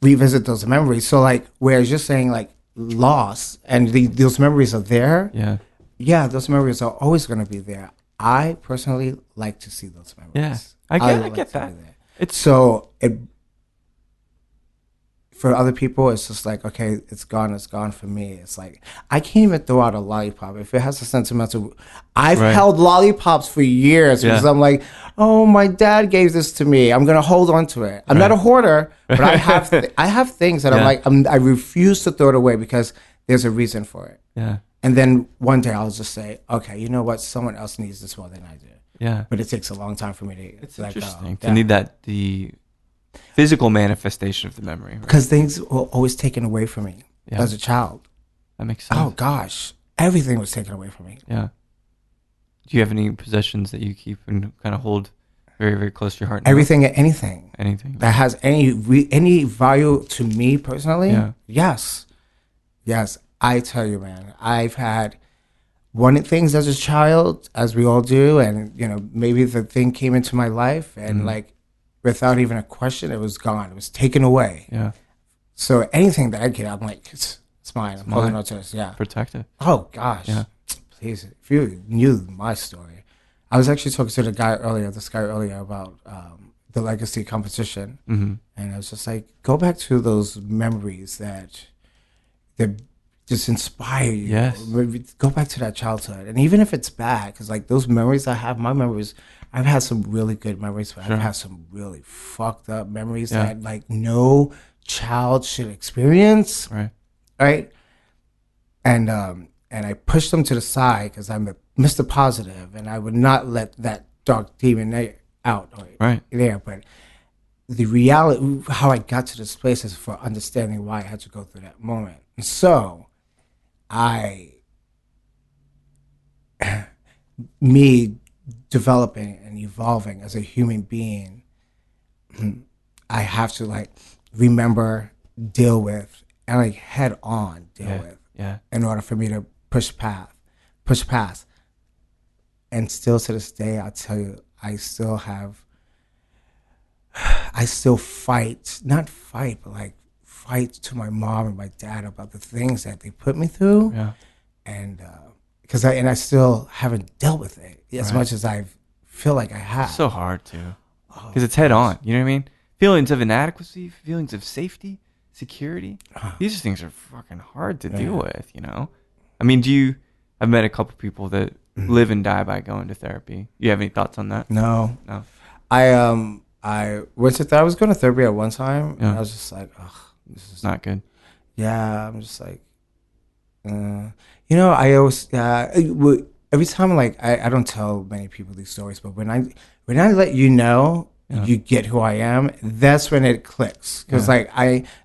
revisit those memories. So like, whereas you're saying like loss and those memories are there. Yeah, those memories are always going to be there. I personally like to see those memories. Yeah, I get that. For other people, it's just like, okay, it's gone. For me, it's like, I can't even throw out a lollipop if it has a sentimental. I've held lollipops for years because I'm like, oh, my dad gave this to me. I'm going to hold on to it. I'm not a hoarder, but I have things that I'm like, I refuse to throw it away because there's a reason for it. Yeah. And then one day I'll just say, okay, you know what? Someone else needs this more than I do. Yeah. But it takes a long time for me to. It's interesting to need the physical manifestation of the memory. Because things were always taken away from me as a child. That makes sense. Oh, gosh. Everything was taken away from me. Yeah. Do you have any possessions that you keep and kind of hold very, very close to your heart now? Everything and anything. Anything. That has any value to me personally? Yeah. Yes. Yes. I tell you, man, I've had wanted things as a child, as we all do. And, you know, maybe the thing came into my life and like, without even a question, it was gone. It was taken away. Yeah. So anything that I get, I'm like, it's mine. I'm holding on to this. Yeah. Protect it. Oh, gosh. Yeah. Please. If you knew my story. I was actually talking to this guy earlier about the legacy competition. Mm-hmm. And I was just like, go back to those memories that just inspire you. Yes. Go back to that childhood. And even if it's bad, because like those memories I have, my memories, I've had some really good memories, but I've had some really fucked up memories that like no child should experience. Right. And I pushed them to the side because I'm a Mr. Positive, and I would not let that dark demon out there. But the reality, how I got to this place, is for understanding why I had to go through that moment. And so, me developing and evolving as a human being, I have to like remember, deal with, and like head on deal with in order for me to push past. And still to this day, I'll tell you, I still fight, not fight, but like fight to my mom and my dad about the things that they put me through. Yeah. And because I still haven't dealt with it as much as I feel like I have. It's so hard to, because it's head on. You know what I mean? Feelings of inadequacy, feelings of safety, security. These things are fucking hard to deal with. You know, I mean, I've met a couple people that live and die by going to therapy. You have any thoughts on that? No. I was going to therapy at one time, and I was just like, ugh, this is not good. Yeah, I'm just like, you know, I always every time, like, I don't tell many people these stories, but when I let you know you get who I am. That's when it clicks. Because like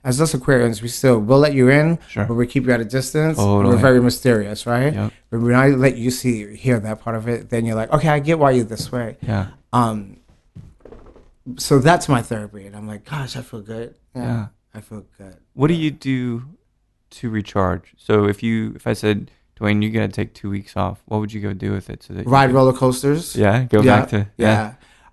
as us Aquarians, we'll let you in, but we keep you at a distance. Totally. We're very mysterious, right? Yep. But when I let you hear that part of it, then you're like, okay, I get why you're this way. Yeah. So that's my therapy, and I'm like, gosh, I feel good. Yeah. I feel good. What do you do to recharge? So if I said, Duane, you got to take 2 weeks off, what would you go do with it? So that ride roller coasters. Yeah. Go back to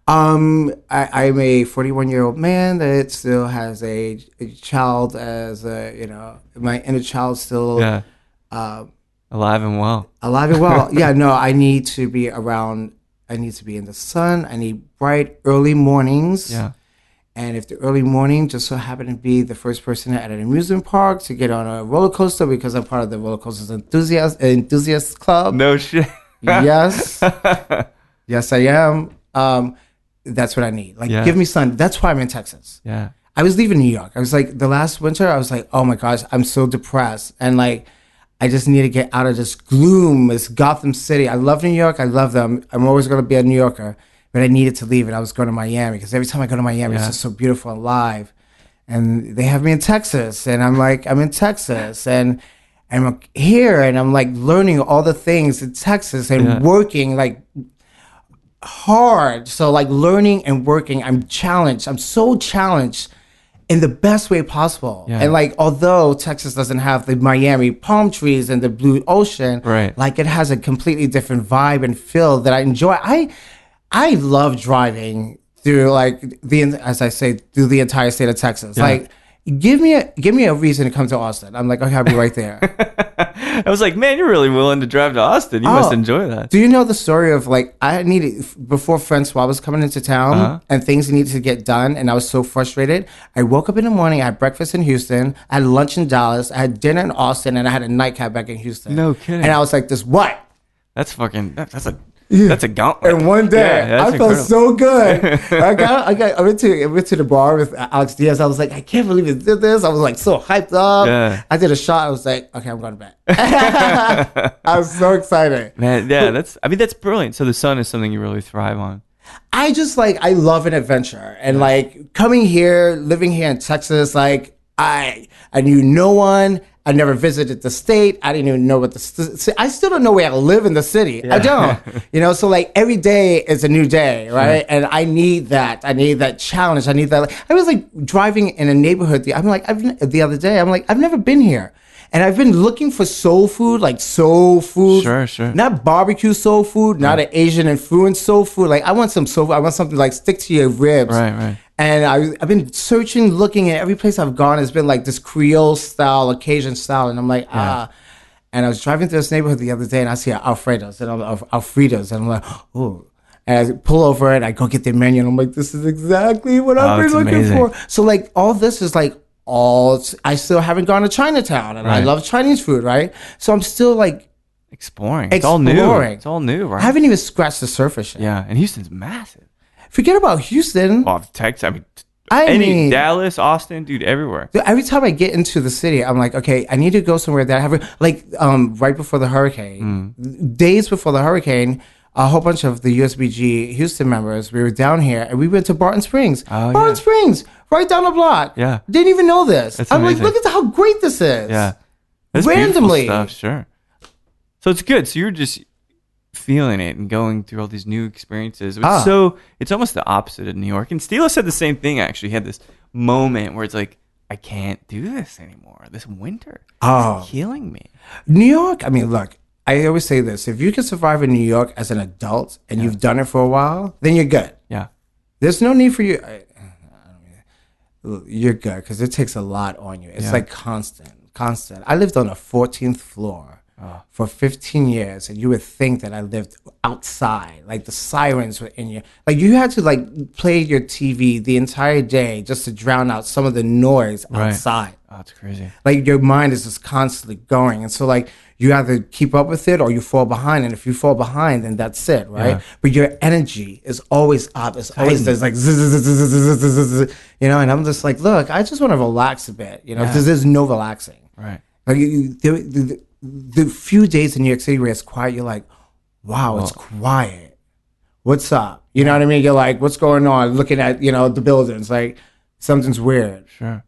I'm a 41-year-old man that still has a child as my inner child still alive and well. Alive and well. Yeah, no, I need to be around. I need to be in the sun. I need bright early mornings. Yeah. And if the early morning just so happened to be the first person at an amusement park to get on a roller coaster because I'm part of the roller coasters enthusiast club. No shit. Yes. Yes, I am. That's what I need. Like, give me sun. That's why I'm in Texas. Yeah. I was leaving New York. I was like, the last winter, I was like, oh my gosh, I'm so depressed. And like, I just need to get out of this gloom, this Gotham City. I love New York. I love them. I'm always going to be a New Yorker. But I needed to leave, and I was going to Miami because every time I go to Miami, it's just so beautiful and live. And they have me in Texas, and I'm like, I'm in Texas, and I'm here, and I'm like learning all the things in Texas and working like hard. So like learning and working, I'm challenged. I'm so challenged in the best way possible. Yeah. And like, although Texas doesn't have the Miami palm trees and the blue ocean, like it has a completely different vibe and feel that I enjoy. I love driving through like through the entire state of Texas. Yeah. Like, give me a reason to come to Austin. I'm like, okay, I'll be right there. I was like, man, you're really willing to drive to Austin. You must enjoy that. Do you know the story of like, I needed, before Francois was coming into town and things needed to get done, and I was so frustrated. I woke up in the morning, I had breakfast in Houston, I had lunch in Dallas, I had dinner in Austin, and I had a nightcap back in Houston. No kidding. And I was like, what? That's fucking, that's a gauntlet. And one day, I felt so good. I went to the bar with Alex Diaz. I was like, I can't believe it did this. I was like so hyped up. Yeah. I did a shot. I was like, okay, I'm going to bed. I was so excited. Man, yeah, that's brilliant. So the sun is something you really thrive on. I love an adventure. And like coming here, living here in Texas, like I knew no one. I never visited the state. I didn't even know what I still don't know where I live in the city. Yeah. I don't. So like every day is a new day, right? Sure. And I need that. I need that challenge. I need that. I was like driving in a neighborhood. The other day, I'm like, I've never been here. And I've been looking for soul food, like soul food. Sure. Not barbecue soul food, not an Asian influenced soul food. Like I want some soul food. I want something like stick to your ribs. Right. And I've been searching, looking, and every place I've gone has been like this Creole style, Cajun style. And I'm like, And I was driving through this neighborhood the other day, and I see Alfredo's, and I'm like, oh. And I pull over, and I go get the menu, and I'm like, this is exactly what I've been looking for. So like all this is like, I still haven't gone to Chinatown, and I love Chinese food, right? So I'm still like exploring. It's all new, right? I haven't even scratched the surface yet. Yeah, and Houston's massive. Forget about Houston. Well, Texas, I mean, Dallas, Austin, dude, everywhere. Every time I get into the city, I'm like, okay, I need to go somewhere that I have, right before the hurricane, days before the hurricane, a whole bunch of the USBG Houston members, we were down here, and we went to Barton Springs. Barton Springs, right down the block. Yeah. Didn't even know this. That's I'm amazing. like, look at how great this is. Yeah. That's randomly stuff, sure. So it's good. So you're just feeling it and going through all these new experiences. So it's almost the opposite of New York. And Steele said the same thing, actually. He had this moment where it's like, I can't do this anymore. This winter is killing me. New York, I mean, look, I always say this. If you can survive in New York as an adult and you've done it for a while, then you're good. Yeah. There's no need for you. You're good because it takes a lot on you. It's like constant. I lived on the 14th floor for 15 years, and you would think that I lived outside. Like the sirens were in you. Like you had to like play your TV the entire day just to drown out some of the noise outside. Oh, that's crazy. Like your mind is just constantly going, and so like you either keep up with it or you fall behind. And if you fall behind, then that's it, right? Yeah. But your energy is always up. It's always there's like and I'm just like, look, I just want to relax a bit, because there's no relaxing. Right. Like the few days in New York City where it's quiet, you're like, wow, it's quiet. what's up? You know what I mean? You're like, what's going on? Looking at, the buildings, like something's weird. Sure.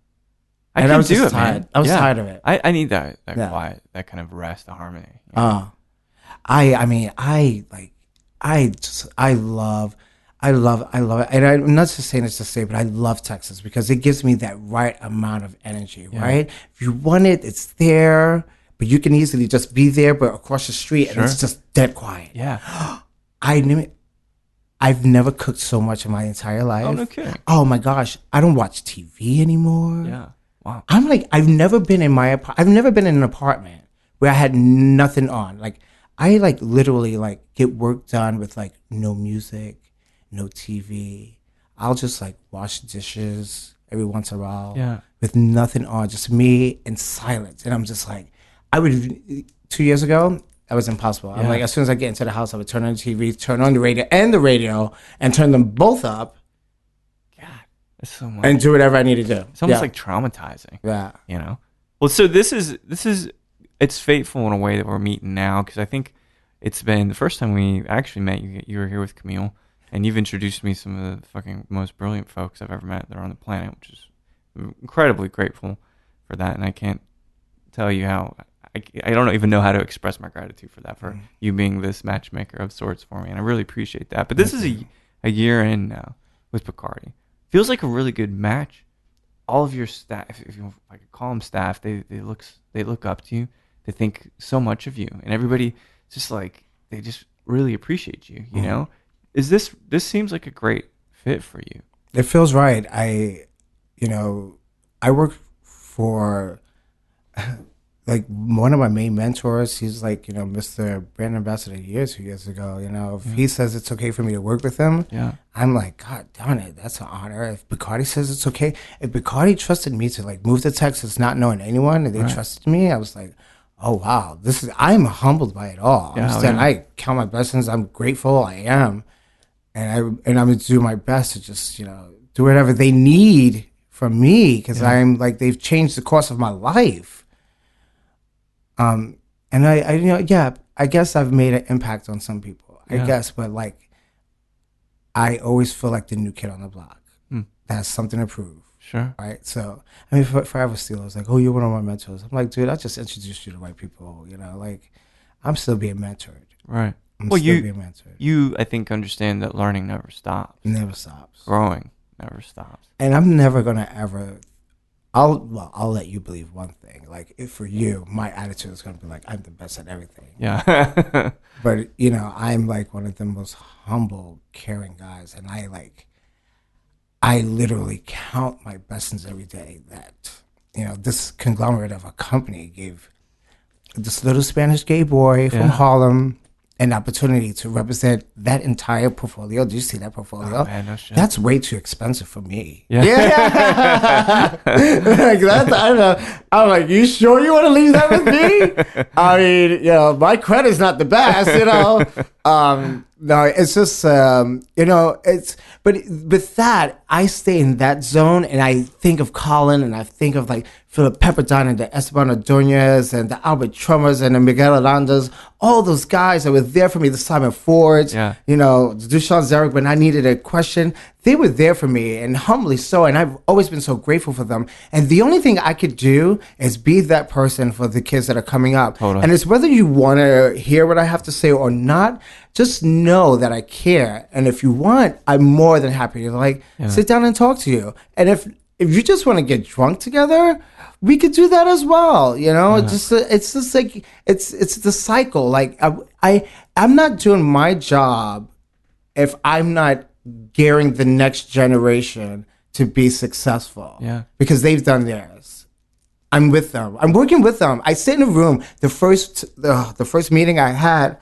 I was just tired. Man. I was tired of it. I need that quiet, that kind of rest, the harmony. I love it. And I'm not just saying this to say, but I love Texas because it gives me that right amount of energy, right? If you want it, it's there, but you can easily just be there, but across the street, and it's just dead quiet. Yeah. I've never cooked so much in my entire life. Oh, no kidding. Oh my gosh. I don't watch TV anymore. Yeah. Wow. I'm like, I've never been in an apartment where I had nothing on. Like, I like literally like get work done with like no music, no TV. I'll just like wash dishes every once in a while with nothing on, just me and silence. And I'm just like, 2 years ago, that was impossible. I'm like, as soon as I get into the house, I would turn on the TV, turn on the radio, and turn them both up. God, that's so much. And do whatever I need to do. It's almost like traumatizing. Yeah. Well, so this is it's fateful in a way that we're meeting now, because I think it's been the first time we actually met. You were here with Camille, and you've introduced me to some of the fucking most brilliant folks I've ever met that are on the planet, which is incredibly grateful for that. And I can't tell you how. I don't even know how to express my gratitude for that, for you being this matchmaker of sorts for me, and I really appreciate that. But this is a year in now with Bacardi. Feels like a really good match. All of your staff, if I could call them staff, they look up to you. They think so much of you, and everybody just like they just really appreciate you. You know, this seems like a great fit for you. It feels right. I work for. Like one of my main mentors, he's like, Mr. Brand Ambassador 2 years ago. If he says it's okay for me to work with him, I'm like, God darn it, that's an honor. If Bacardi says it's okay, if Bacardi trusted me to like move to Texas, not knowing anyone, and they trusted me, I was like, oh wow, I'm humbled by it all. I count my blessings. I'm grateful. I am, and I'm gonna do my best to just do whatever they need from me because I'm like they've changed the course of my life. And I guess I've made an impact on some people, I guess, but like, I always feel like the new kid on the block that has something to prove. Sure. Right. So, I mean, Forever Steel was like, oh, you're one of my mentors. I'm like, dude, I just introduced you to white people, like, I'm still being mentored. Right. I'm still being mentored. You, I think, understand that learning never stops. Never stops. Growing never stops. And I'm never going to ever... I'll let you believe one thing. Like, if for you, my attitude is going to be like, I'm the best at everything. Yeah. But, I'm like one of the most humble, caring guys. And I literally count my blessings every day that, this conglomerate of a company gave this little Spanish gay boy from Harlem an opportunity to represent that entire portfolio. Do you see that portfolio? Oh, man, no shit. That's way too expensive for me. Yeah. Like that's, I don't know. I'm like, you sure you want to leave that with me? I mean, my credit's not the best, No, it's just, but with that, I stay in that zone and I think of Colin and I think of like Philip Pepperdine and the Esteban Ordonez and the Albert Trummers and the Miguel Arandas, all those guys that were there for me, the Simon Fords, the Dushan Zarek, when I needed a question, they were there for me and humbly so. And I've always been so grateful for them. And the only thing I could do is be that person for the kids that are coming up. Totally. And it's whether you want to hear what I have to say or not, just know that I care. And if you want, I'm more than happy to sit down and talk to you. And if you just want to get drunk together, we could do that as well. It's just like, it's the cycle. Like I'm not doing my job if I'm not gearing the next generation to be successful. Yeah. Because they've done theirs. I'm with them. I'm working with them. I sit in a room. The first meeting I had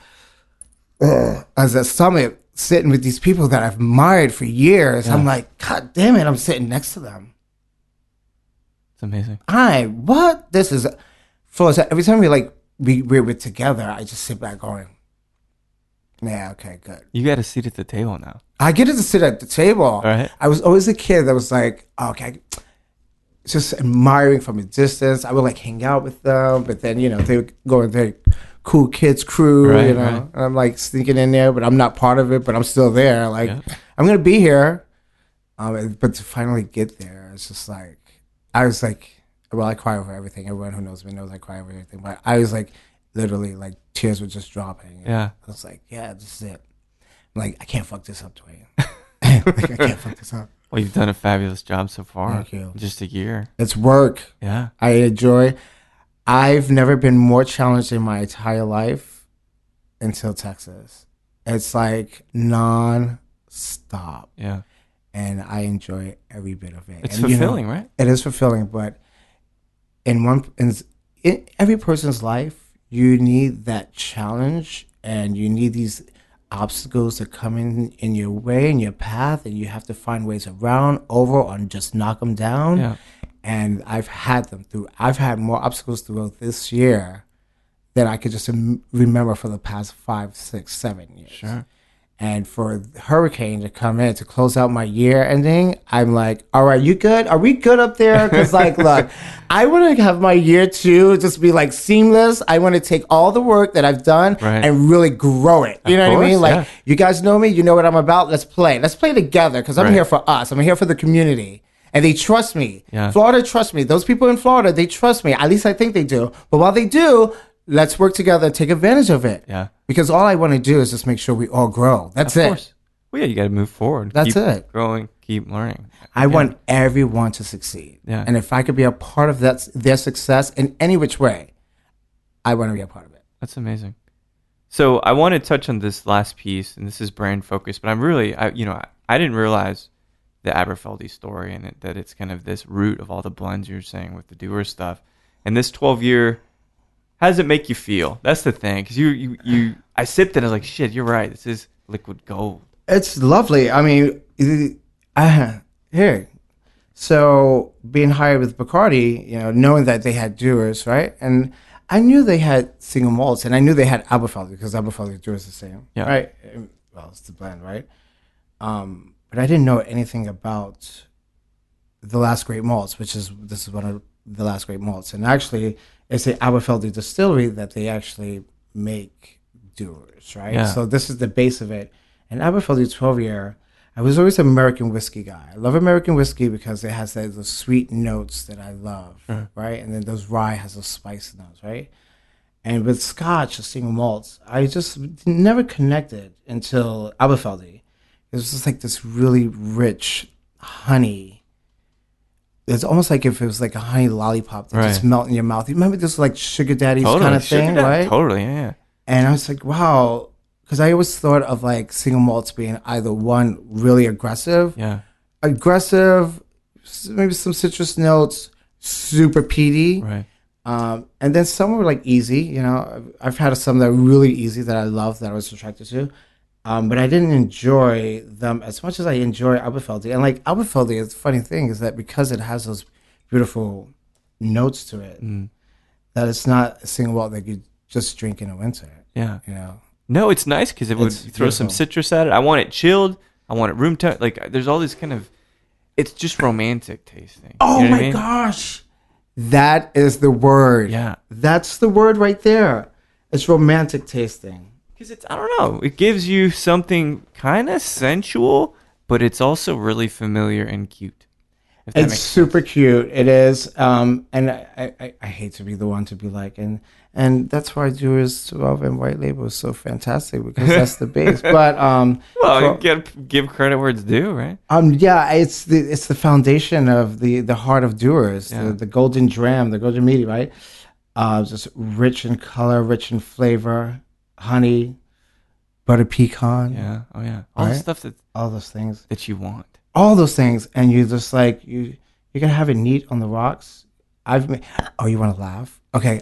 as a summit, sitting with these people that I've admired for years. Yeah. I'm like, God damn it, I'm sitting next to them. It's amazing. This is flawless. Every time we're together, I just sit back going, yeah, okay, good. You got a seat at the table now. I get to sit at the table. Right. I was always a kid that was like, okay, just admiring from a distance. I would hang out with them, but then, they would go in their cool kids crew, right, you know. Right. And I'm like sneaking in there, but I'm not part of it, but I'm still there. Like, I'm going to be here. But to finally get there, it's just like, I was like, well, I cry over everything. Everyone who knows me knows I cry over everything. But I was like, literally, like, tears were just dropping. Yeah. I was like, yeah, this is it. I'm like, I can't fuck this up, Duane. Like, I can't fuck this up. Well, you've done a fabulous job so far. Thank you. Just a year. It's work. Yeah. I enjoy. I've never been more challenged in my entire life until Texas. It's like non-stop. Yeah. And I enjoy every bit of it. It's and, fulfilling, right? It is fulfilling, but in every person's life, you need that challenge, and you need these obstacles that come in your way, in your path, and you have to find ways around, over, or just knock them down. Yeah. And I've had more obstacles throughout this year than I could just remember for the past 5, 6, 7 years. Sure. And for Hurricane to come in to close out my year ending, I'm like, all right, you good? Are we good up there? Because, like, look, I want to have my year 2 just be, like, seamless. I want to take all the work that I've done and really grow it. You know what I mean? Like, you guys know me. You know what I'm about. Let's play. Let's play together, because I'm here for us. I'm here for the community. And they trust me. Yeah. Florida trusts me. Those people in Florida, they trust me. At least I think they do. But while they do, let's work together and take advantage of it. Yeah. Because all I want to do is just make sure we all grow. That's it. Of course. Well, yeah, you got to move forward. That's it. Growing, keep learning. I want everyone to succeed. Yeah. And if I could be a part of their success in any which way, I want to be a part of it. That's amazing. So I want to touch on this last piece, and this is brand focused, but I didn't realize the Aberfeldy story, and that it's kind of this root of all the blends you're saying with the doer stuff. And this 12-year, how does it make you feel? That's the thing, because I sipped it, I was like, shit, you're right, this is liquid gold. It's lovely. I mean, here. So being hired with Bacardi, knowing that they had doers, right? And I knew they had single malts, and I knew they had Aberfeldy, because Aberfeldy doers the same, right? Well, it's the blend, right? But I didn't know anything about the last great malts, this is one of the last great malts. And actually, it's the Aberfeldy distillery that they actually make doers, right? Yeah. So this is the base of it. And Aberfeldy 12-year, I was always an American whiskey guy. I love American whiskey because it has those sweet notes that I love, right? And then those rye has those spice notes, right? And with Scotch, the single malts, I just never connected until Aberfeldy. It was just like this really rich honey. It's almost like if it was like a honey lollipop that just melt in your mouth. You remember this like Sugar Daddy's kind of thing, right? Totally, yeah. And I was like, wow. Because I always thought of like single malts being either one, really aggressive, maybe some citrus notes, super peaty. Right. And then some were like easy, I've had some that are really easy that I love, that I was attracted to. But I didn't enjoy them as much as I enjoy Aberfeldy. And like Aberfeldy, the funny thing is that because it has those beautiful notes to it, that it's not a single malt that you just drink in the winter. Yeah. No, it's nice because it would throw some citrus at it. I want it chilled. I want it room temp. Like there's all these kind of, it's just romantic tasting. Oh my gosh. That is the word. Yeah. That's the word right there. It's romantic tasting. Because I don't know, it gives you something kind of sensual, but it's also really familiar and cute. It's super cute. It is. And I hate to be the one to be like, and that's why Doers 12 and White Label is so fantastic, because that's the base. But well, you gotta give credit where it's due, right? Yeah, it's the foundation of the heart of Doers, the golden dram, the golden meaty, right? Just rich in color, rich in flavor. Honey, butter pecan. Yeah. Oh yeah. All those things that you want. All those things, and you just like you gotta have it neat on the rocks. You want to laugh? Okay,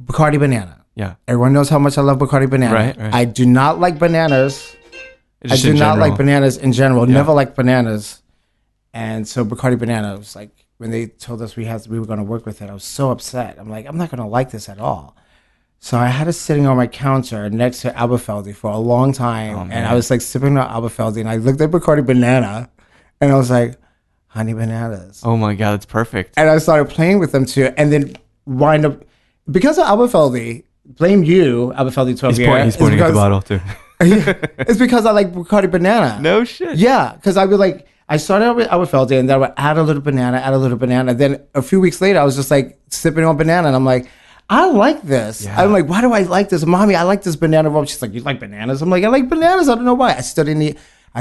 Bacardi banana. Yeah. Everyone knows how much I love Bacardi banana. Right. I do not like bananas. I do not like bananas in general. Never liked bananas, and so Bacardi banana was like, when they told us we were going to work with it, I was so upset. I'm like, I'm not going to like this at all. So I had it sitting on my counter next to Aberfeldy for a long time, and I was like sipping on Aberfeldy, and I looked at Bacardi banana, and I was like, honey bananas. Oh my God, that's perfect. And I started playing with them too, and then wind up, because of Aberfeldy, blame you, Aberfeldy 12 year. He's pointing at the bottle too. It's because I like Bacardi banana. No shit. Yeah, because I would like, I started out with Aberfeldy and then I would add a little banana. Then a few weeks later, I was just like sipping on banana and I'm like, I like this. Yeah. I'm like, why do I like this? Mommy, I like this banana rum. She's like, you like bananas? I'm like, I like bananas. I don't know why. I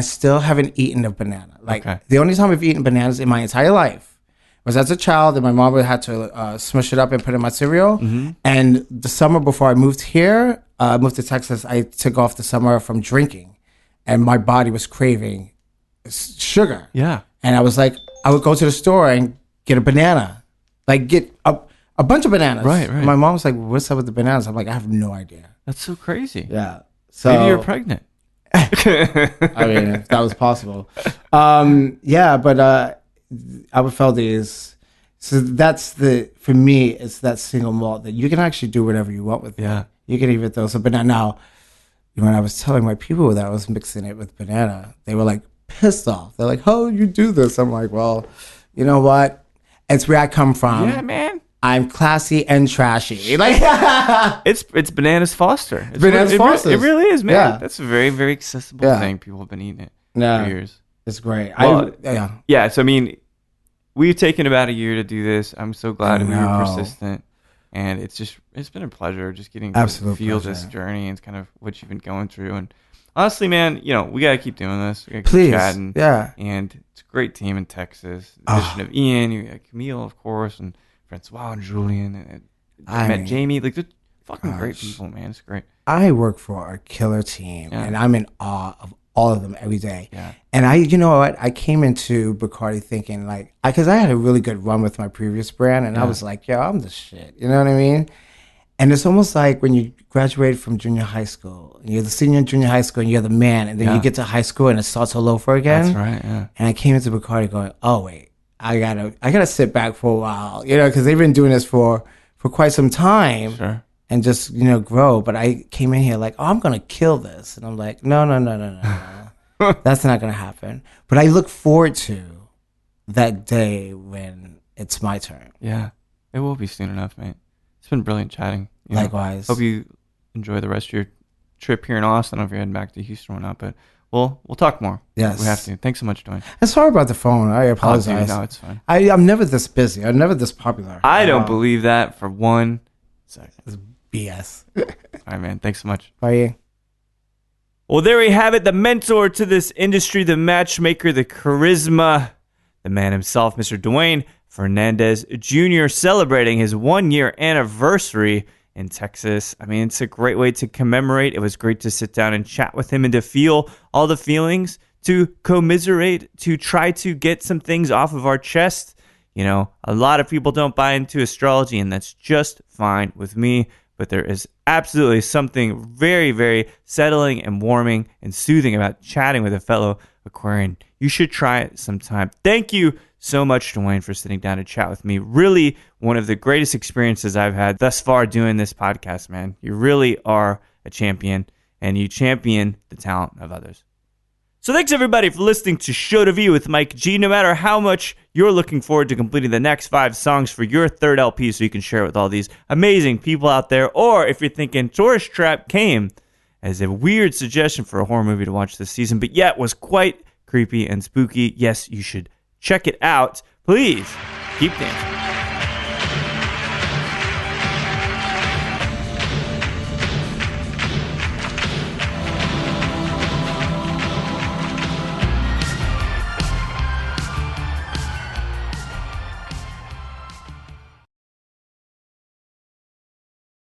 still haven't eaten a banana. Like the only time I've eaten bananas in my entire life was as a child, and my mom would have to smush it up and put it in my cereal. Mm-hmm. And the summer before I moved here, moved to Texas, I took off the summer from drinking, and my body was craving sugar. Yeah. And I was like, I would go to the store and get a banana, like get a bunch of bananas. Right. My mom was like, what's up with the bananas? I'm like, I have no idea. That's so crazy. Yeah. So maybe you're pregnant. I mean, if that was possible. Yeah, but Aberfeldy is, so that's for me, it's that single malt that you can actually do whatever you want with. Yeah. It. You can even throw some banana. Now, when I was telling my people that I was mixing it with banana, they were like pissed off. They're like, how do you do this? I'm like, well, you know what? It's where I come from. Yeah, man. I'm classy and trashy. Like it's Bananas Foster. Bananas Foster. It really is, man. Yeah. That's a very, very accessible thing. People have been eating it for years. It's great. Well, yeah. So I mean, we've taken about a year to do this. I'm so glad we were persistent, and it's been a pleasure just getting to feel this journey and kind of what you've been going through. And honestly, man, we gotta keep doing this. We gotta keep chatting. Yeah. And it's a great team in Texas. The addition of Ian, you got Camille, of course, and Francois and Julian, and I met Jamie. Like, they're fucking great people, man. It's great. I work for a killer team, and I'm in awe of all of them every day. Yeah. And you know what? I came into Bacardi thinking because I had a really good run with my previous brand, and I was like, yo, I'm the shit. You know what I mean? And it's almost like when you graduate from junior high school, and you're the senior in junior high school, and you're the man, and then you get to high school, and it starts all over again. That's right. Yeah. And I came into Bacardi going, oh wait. I gotta sit back for a while, because they've been doing this for quite some time, and just grow. But I came in here like, oh, I'm gonna kill this, and I'm like, no, that's not gonna happen. But I look forward to that day when it's my turn. Yeah, it will be soon enough, mate. It's been brilliant chatting. Likewise. Hope you enjoy the rest of your trip here in Austin. I don't know if you're heading back to Houston or not, but. We'll talk more. Yes. We have to. Thanks so much, Duane. I'm sorry about the phone. I apologize. No, it's fine. I'm never this busy. I'm never this popular. I don't believe that for 1 second. It's BS. All right, man. Thanks so much. Bye. Well, there we have it. The mentor to this industry, the matchmaker, the charisma, the man himself, Mr. Duane Fernandez Jr., celebrating his 1-year anniversary in Texas. I mean, it's a great way to commemorate. It was great to sit down and chat with him and to feel all the feelings, to commiserate, to try to get some things off of our chest. A lot of people don't buy into astrology, and that's just fine with me. But there is absolutely something very, very settling and warming and soothing about chatting with a fellow Aquarian. You should try it sometime. Thank you so much, Duane, for sitting down to chat with me. Really one of the greatest experiences I've had thus far doing this podcast, man. You really are a champion, and you champion the talent of others. So thanks, everybody, for listening to Show to View with Mike G. No matter how much you're looking forward to completing the next 5 songs for your third LP so you can share it with all these amazing people out there, or if you're thinking Tourist Trap came as a weird suggestion for a horror movie to watch this season, but yet was quite creepy and spooky, yes, you should check it out. Please keep dancing.